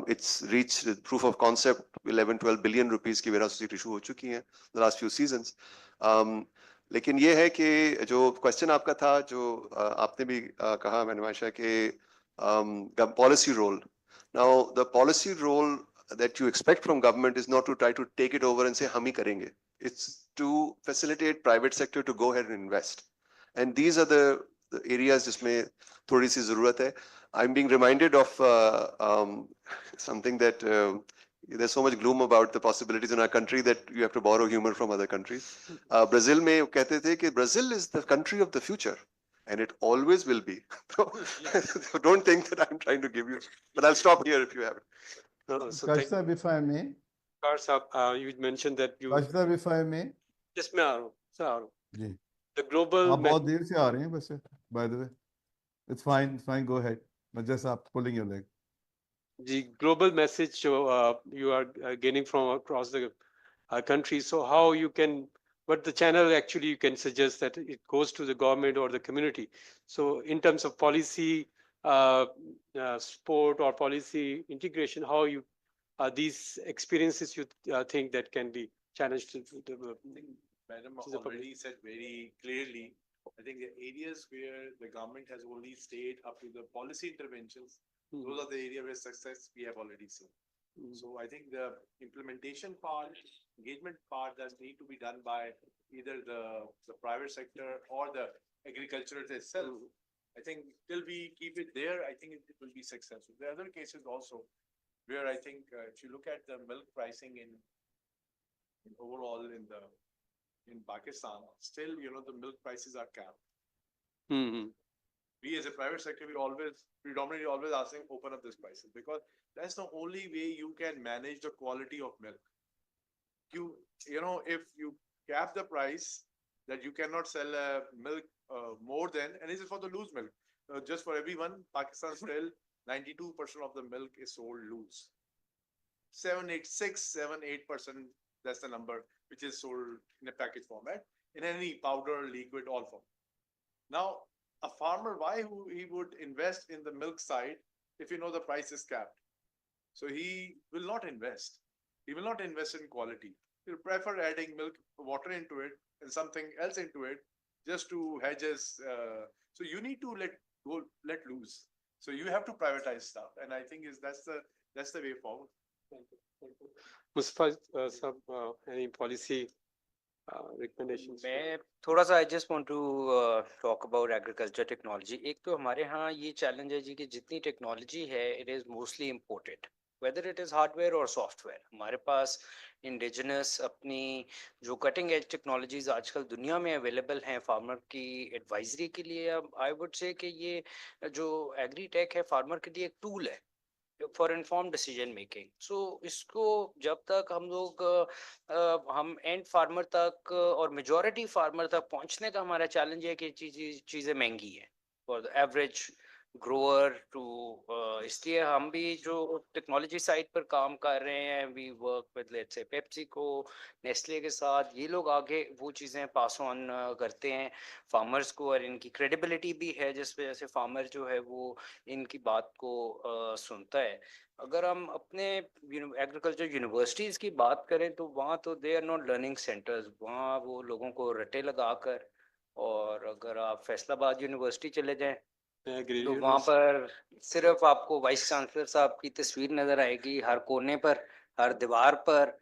[SPEAKER 5] It's reached the proof of concept 11-12 billion rupees की warehouse receipt issue हो चुकी हैं the last few seasons. लेकिन ये है कि जो question आपका था, जो आपने भी कहा मैनुमाशा के policy role. Now the policy role that you expect from government is not to try to take it over and say हम ही करेंगे. It's to facilitate private sector to go ahead and invest. And these are the areas जिसमें थोड़ी सी जरूरत है. I'm being reminded of something that there's so much gloom about the possibilities in our country that you have to borrow humor from other countries. Brazil में कहते थे कि Brazil is the country of the future, and it always will be. So don't think that I'm trying to give you, but I'll stop here if you have it.
[SPEAKER 7] Kash sir, if I may,
[SPEAKER 1] You mentioned that you
[SPEAKER 7] Kashif sahab, if I may,
[SPEAKER 1] just मैं आ रहा हूँ, sir, आ रहा हूँ.
[SPEAKER 7] जी
[SPEAKER 1] The global
[SPEAKER 7] आप बहुत देर से आ रहे हैं वैसे, by the way. It's fine, go ahead. But just आप pulling your leg.
[SPEAKER 1] the global message you are gaining from across the country. So how you can, what the channel actually you can suggest that it goes to the government or the community. So in terms of policy, sport or policy integration, how you these experiences you think that can be challenged to the
[SPEAKER 6] Madam
[SPEAKER 1] to the public.
[SPEAKER 6] already said very clearly, I think the areas where the government has only stayed up to the policy interventions, those are the areas where success we have already seen. So I think the implementation part, engagement part does need to be done by either the private sector or the agriculture itself. I think till we keep it there, I think it will be successful. There are other cases also where I think if you look at the milk pricing in overall in Pakistan, still, the milk prices are capped.
[SPEAKER 1] Mm-hmm.
[SPEAKER 6] We as a private sector, we predominantly always asking open up this prices because that's the only way you can manage the quality of milk. If you cap the price that you cannot sell milk more than, and this is for the loose milk, just for everyone, Pakistan still 92% of the milk is sold loose. 7-8%, that's the number which is sold in a package format, in any powder, liquid, all form. Now, a farmer, why he would invest in the milk side if the price is capped? So he will not invest. He will not invest in quality. He'll prefer adding milk, water into it and something else into it just to hedge his. So you need to let loose. So you have to privatize stuff, and I think that's the way forward.
[SPEAKER 1] Mustafa, any policy recommendations?
[SPEAKER 3] मैं थोड़ा सा I just want to talk about agriculture technology. एक तो हमारे यहाँ ये challenge है जी कि जितनी टेक्नोलॉजी है it is mostly imported, whether it is hardware और सॉफ्टवेयर. हमारे पास इंडिजिनस अपनी जो कटिंग एज टेक्नोलॉजीज आजकल दुनिया में अवेलेबल हैं फार्मर की एडवाइजरी के लिए. अब आई वुड से कि ये जो एग्री टेक है फार्मर के लिए एक टूल है फॉर इन्फॉर्म डिसीजन मेकिंग. सो इसको जब तक हम लोग हम एंड फार्मर तक और मेजॉरिटी फार्मर तक पहुंचने का हमारा चैलेंज है कि चीज़ें महंगी है for the average grower too. इसलिए हम भी जो टेक्नोलॉजी साइड पर काम कर रहे हैं, we work with let's say PepsiCo, Nestle के साथ. ये लोग आगे वो चीज़ें पास ऑन करते हैं फार्मर्स को, और इनकी क्रेडिबिलिटी भी है जिस वजह से फार्मर जो है वो इनकी बात को सुनता है. अगर हम अपने एग्रीकल्चर यूनिवर्सिटीज़ की बात करें तो वहाँ तो they are not learning centres. वहाँ वो लोगों को रटे लगाकर, और अगर आप फैसलाबाद यूनिवर्सिटी चले जाएं तो वहाँ पर सिर्फ आपको वाइस चांसलर साहब की तस्वीर नजर आएगी हर कोने पर, हर दीवार पर,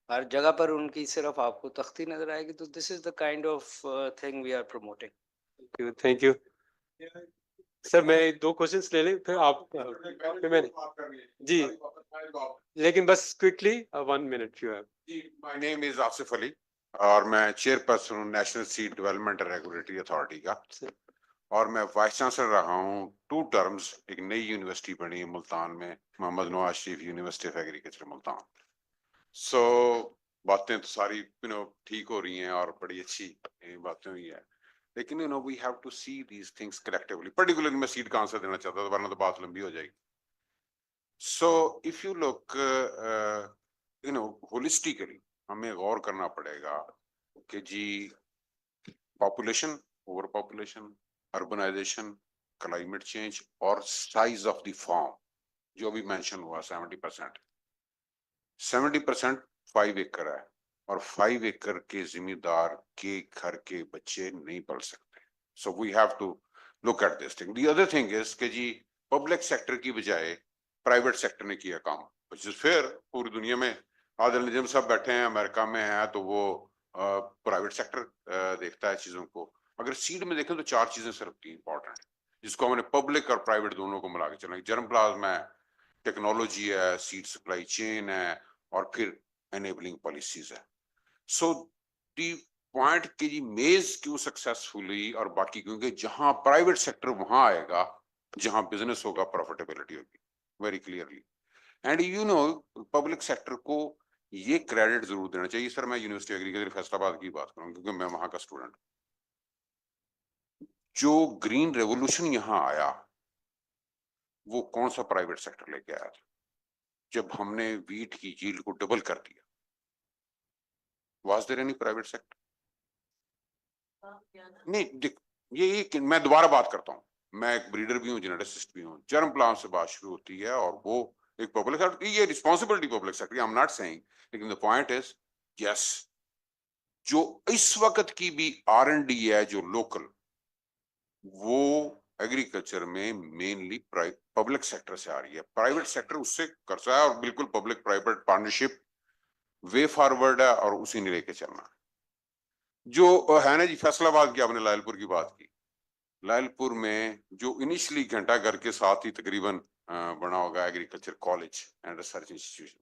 [SPEAKER 3] हर जगह पर उनकी सिर्फ आपको तख्ती नजर आएगी. तो this is the kind of thing we are promoting.
[SPEAKER 1] Thank you sir. मैं 2 क्वेश्चंस ले लें फिर आप फिर मैंने जी, लेकिन बस quickly 1 minute you have.
[SPEAKER 10] My name is Asif Ali और मैं चेयरपर्सन हूँ national seed development and regulatory authority का, और मैं वाइस चांसलर रहा हूँ 2 टर्म्स. एक नई यूनिवर्सिटी बनी है मुल्तान में, Mohammad Nawaz Sharif university of agriculture Multan. सो बातें तो सारी ठीक हो रही हैं और बड़ी अच्छी बातें हुई है, लेकिन we have to see these things collectively. Particularly मैं सीड का आंसर देना चाहता था, वरना तो बात लंबी हो जाएगी. So if you look holistically, हमें गौर करना पड़ेगा कि जी population, over population, urbanisation, climate change और साइज ऑफ द फार्म जो भी मेंशन हुआ 70%. 70% 5 एकड़ है, और 5 एकड़ के जिम्मेदार के घर के बच्चे नहीं पढ़ सकते. So we have to look at this thing. The other thing is कि जी पब्लिक सेक्टर की बजाय प्राइवेट सेक्टर ने किया काम, व्हिच इज फेयर. पूरी दुनिया में आदिल नजम साहब बैठे हैं, अमेरिका में हैं, तो वो प्राइवेट सेक्टर देखता है चीजों को. अगर सीड में देखें तो 4 चीजें सिर्फ की इंपॉर्टेंट, जिसको हमने पब्लिक और प्राइवेट दोनों को मिला के चलना. जर्म प्लाज्मा है, टेक्नोलॉजी है, सीड सप्लाई चेन है, और फिर एनेबलिंग पॉलिसीज है. सो दी पॉइंट कि जी मेज क्यों सक्सेसफुली और बाकी, क्योंकि जहां प्राइवेट सेक्टर वहां आएगा जहां बिजनेस होगा, प्रॉफिटेबिलिटी होगी very clearly. And public sector को ये क्रेडिट जरूर देना चाहिए सर। मैं यूनिवर्सिटी एग्रीकल्चर फैसलाबाद की बात करूँ क्योंकि मैं वहां का स्टूडेंट। जो ग्रीन रेवोल्यूशन यहाँ आया वो कौन सा प्राइवेट सेक्टर लेके आया था? जब हमने वीट की यील्ड को डबल कर दिया, was there any private sector? नहीं देख, ये मैं दोबारा बात करता हूँ, मैं एक ब्रीडर भी हूँ, जेनेटिसिस्ट भी हूँ। जर्म प्लांट से बात शुरू होती है और वो एक पब्लिक सेक्टर, ये responsibility public sector, I am not saying, लेकिन द पॉइंट इज यस, जो इस वक्त की भी R&D है जो लोकल, वो एग्रीकल्चर में मेनली पब्लिक सेक्टर से आ रही है। प्राइवेट सेक्टर उससे करता है और बिल्कुल public private partnership way forward है और उसी ने लेके चलना। जो है ना जी, फैसलाबाद की आपने लायलपुर की बात की, लायलपुर में जो इनिशियली घंटा घर के साथ ही तकरीबन बना होगा agriculture college and research institution.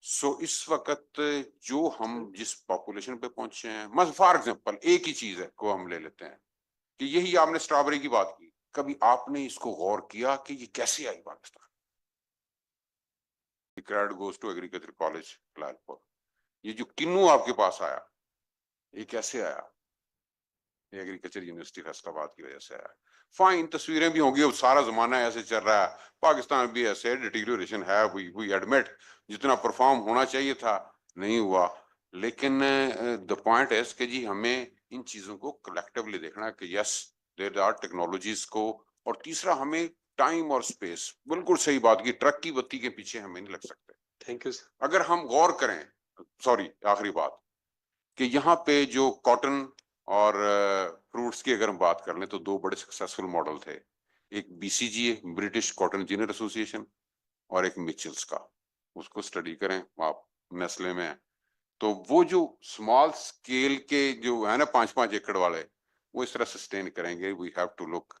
[SPEAKER 10] So इस वक्त जो हम जिस पॉपुलेशन पे पहुंचे हैं, मतलब फॉर एग्जांपल एक ही चीज है को हम ले लेते हैं कि यही आपने स्ट्रॉबेरी की बात की, कभी आपने इसको गौर किया कि ये कैसे आई Pakistan? Credit goes to agriculture college Lyallpur. ये जो किन्नू आपके पास आया, ये कैसे आया? एग्रीकल्चर यूनिवर्सिटी फैसलाबाद की वजह से आया। फाइन, तस्वीरें भी होंगी, अब सारा जमाना ऐसे चल रहा है, पाकिस्तान भी ऐसे डिटीरियोरेशन है, वी एडमिट, जितना परफॉर्म होना चाहिए था नहीं हुआ। लेकिन द पॉइंट इज कि जी हमें इन चीजों को कलेक्टिवली देखना है कि यस देयर आर टेक्नोलॉजीज को, और तीसरा हमें टाइम और स्पेस, बिल्कुल सही बात की, ट्रक की बत्ती के पीछे हमें नहीं लग सकते।
[SPEAKER 1] Thank you.
[SPEAKER 10] अगर हम गौर करें, सॉरी आखिरी बात, कि यहाँ पे जो कॉटन और फ्रूट्स की अगर हम बात कर लें तो दो बड़े सक्सेसफुल मॉडल थे, एक BCG British cotton zener association और एक मिचेल्स का। उसको स्टडी करें आप, नेस्ले में है। तो वो जो स्मॉल स्केल के जो है ना 5-5 एकड़ वाले, वो इस तरह सस्टेन करेंगे। We have to look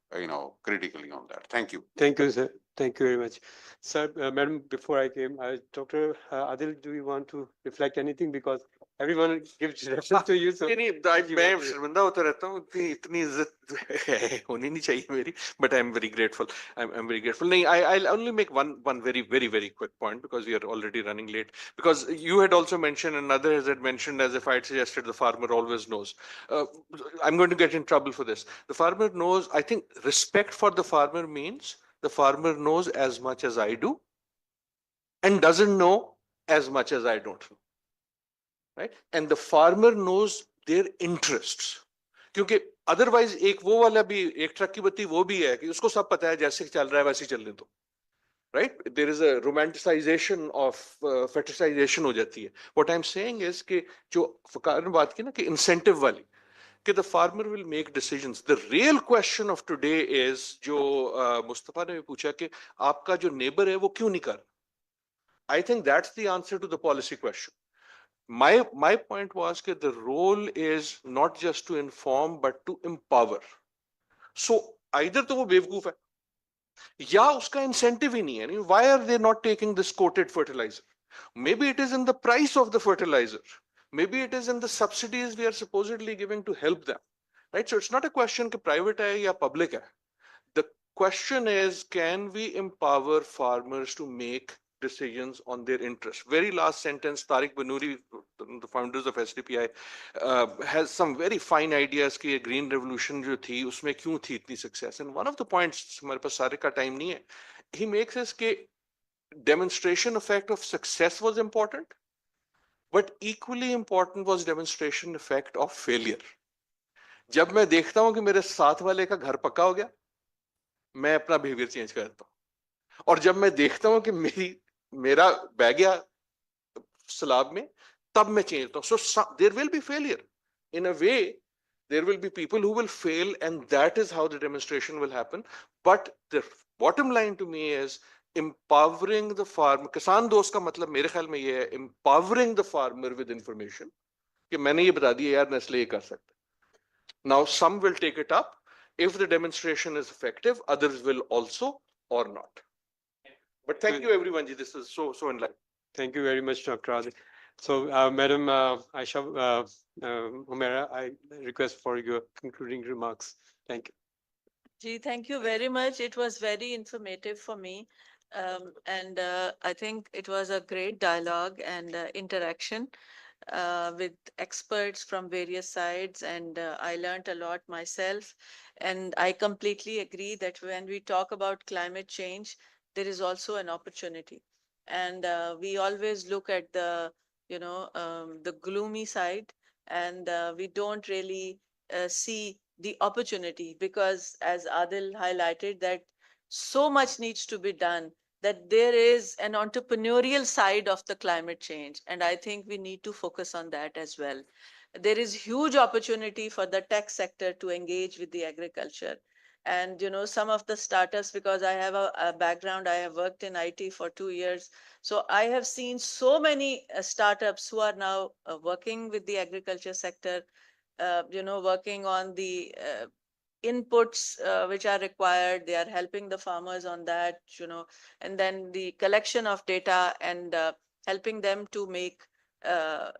[SPEAKER 10] critically on that. Thank you.
[SPEAKER 1] Thank you, sir. Thank you very much. Sir, madam, before I came, Dr. Adil, do you want to reflect anything? Because everyone gives reference to you. So
[SPEAKER 2] नहीं नहीं, मैं शर्मिंदा होता रहता हूँ, इतनी इतनी इज्जत होनी नहीं चाहिए मेरी, but I am very grateful, I am very grateful. नहीं, I only make one very very very quick point because we are already running late, because you had also mentioned and others had mentioned as if I had suggested the farmer always knows. I'm going to get in trouble for this. The farmer knows, I think respect for the farmer means the farmer knows as much as I do and doesn't know as much as I don't know. Right? And the farmer knows their interests. क्योंकि otherwise एक वो वाला भी, एक truck की बत्ती वो भी है कि उसको सब पता है, जैसे चल रहा है वैसे चलने दो। Right, there is a romanticisation of fetishisation हो जाती है। What I am saying is कि जो फकार ने बात की ना कि इंसेंटिव वाली, कि the farmer will make decisions. The real question of today is जो मुस्तफा ने भी पूछा कि आपका जो नेबर है वो क्यों नहीं कर। I think that's the answer to the policy question. My point was that the role is not just to inform but to empower. So either तो वो बेवकूफ है या उसका इंसेंटिव ही नहीं है। Why are they not taking this coated fertilizer? Maybe it is in the price of the fertilizer. Maybe it is in the subsidies we are supposedly giving to help them. Right? So it's not a question कि private है या public है. The question is, can we empower farmers to make decisions on their interests? Very last sentence, Tariq Banuri, the founders of SDPI, has some very fine ideas कि green revolution जो थी उसमें क्यों थी इतनी success. And one of the points, हमारे पास सारे का time नहीं है, he makes is कि demonstration effect of success was important, but equally important was demonstration effect of failure. जब मैं देखता हूं कि मेरे साथ वाले का घर पक्का हो गया, मैं अपना बिहेवियर चेंज कर देता हूं। और जब मैं देखता हूं कि मेरा बह गया सलाब में, तब मैं चेंज करता हूं। So there will be failure in a way, there will be people who will fail, and that is how the demonstration will happen. But the bottom line to me is empowering the farmer. किसान दोस्त का मतलब मेरे ख्याल में ये है, empowering the farmer with information कि मैंने ये बता दिया यार, नेस्ले ये कर सकता है। Now some will take it up. If the demonstration is effective, others will also or not. But thank you everyone. This is so enlightening.
[SPEAKER 1] thank you very much, Dr. Adil. So, Madam Aisha Humera, I request for your concluding remarks. Thank you.
[SPEAKER 8] Ji, thank you very much. It was very informative for me. I think it was a great dialogue and interaction with experts from various sides, and I learned a lot myself. And I completely agree that when we talk about climate change, there is also an opportunity. And we always look at the gloomy side, and we don't really see the opportunity, because as Adil highlighted, that so much needs to be done, that there is an entrepreneurial side of the climate change, and I think we need to focus on that as well. There is huge opportunity for the tech sector to engage with the agriculture. And some of the startups, because I have a background, I have worked in IT for 2 years, so I have seen so many startups who are now working with the agriculture sector, working on the inputs which are required. They are helping the farmers on that, and then the collection of data, and helping them to make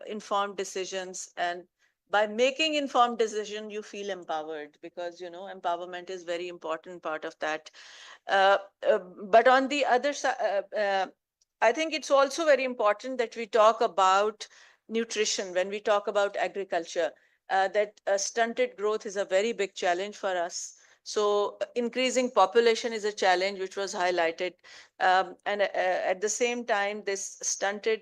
[SPEAKER 8] informed decisions. And by making informed decision, you feel empowered, because empowerment is very important part of that. uh, uh, but on the other side, I think it's also very important that we talk about nutrition when we talk about agriculture. That stunted growth is a very big challenge for us. So increasing population is a challenge which was highlighted, and at the same time, this stunted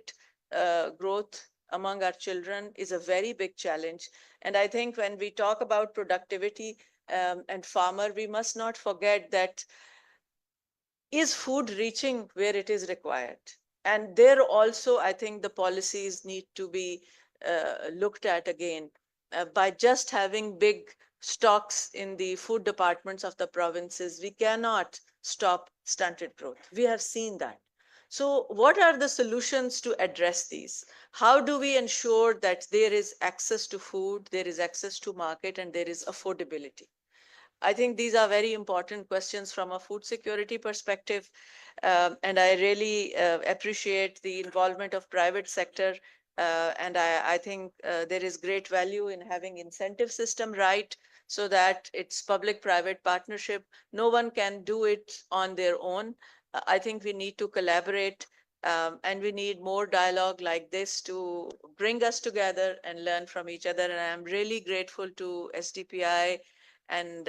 [SPEAKER 8] growth among our children is a very big challenge. And I think when we talk about productivity and farmer, we must not forget that, is food reaching where it is required? And there also, I think the policies need to be looked at again. By just having big stocks in the food departments of the provinces, we cannot stop stunted growth. We have seen that. So, what are the solutions to address these? How do we ensure that there is access to food, there is access to market, and there is affordability? I think these are very important questions from a food security perspective. And I really appreciate the involvement of private sector. And I think there is great value in having incentive system right, so that it's public-private partnership. No one can do it on their own. I think we need to collaborate, and we need more dialogue like this to bring us together and learn from each other. And I'm really grateful to SDPI and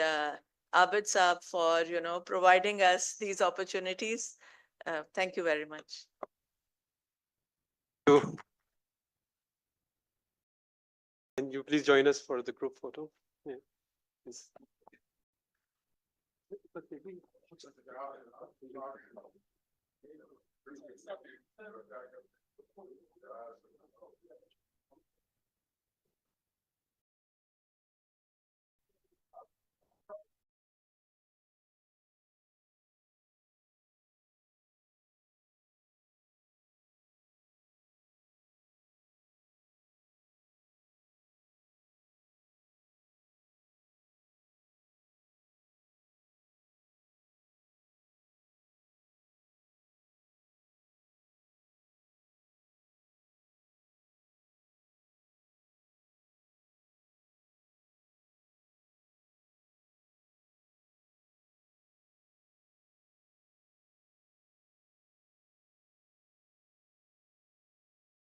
[SPEAKER 8] Abid Saab for providing us these opportunities. Thank you very much.
[SPEAKER 1] So, can you please join us for the group photo? Yeah. Yes.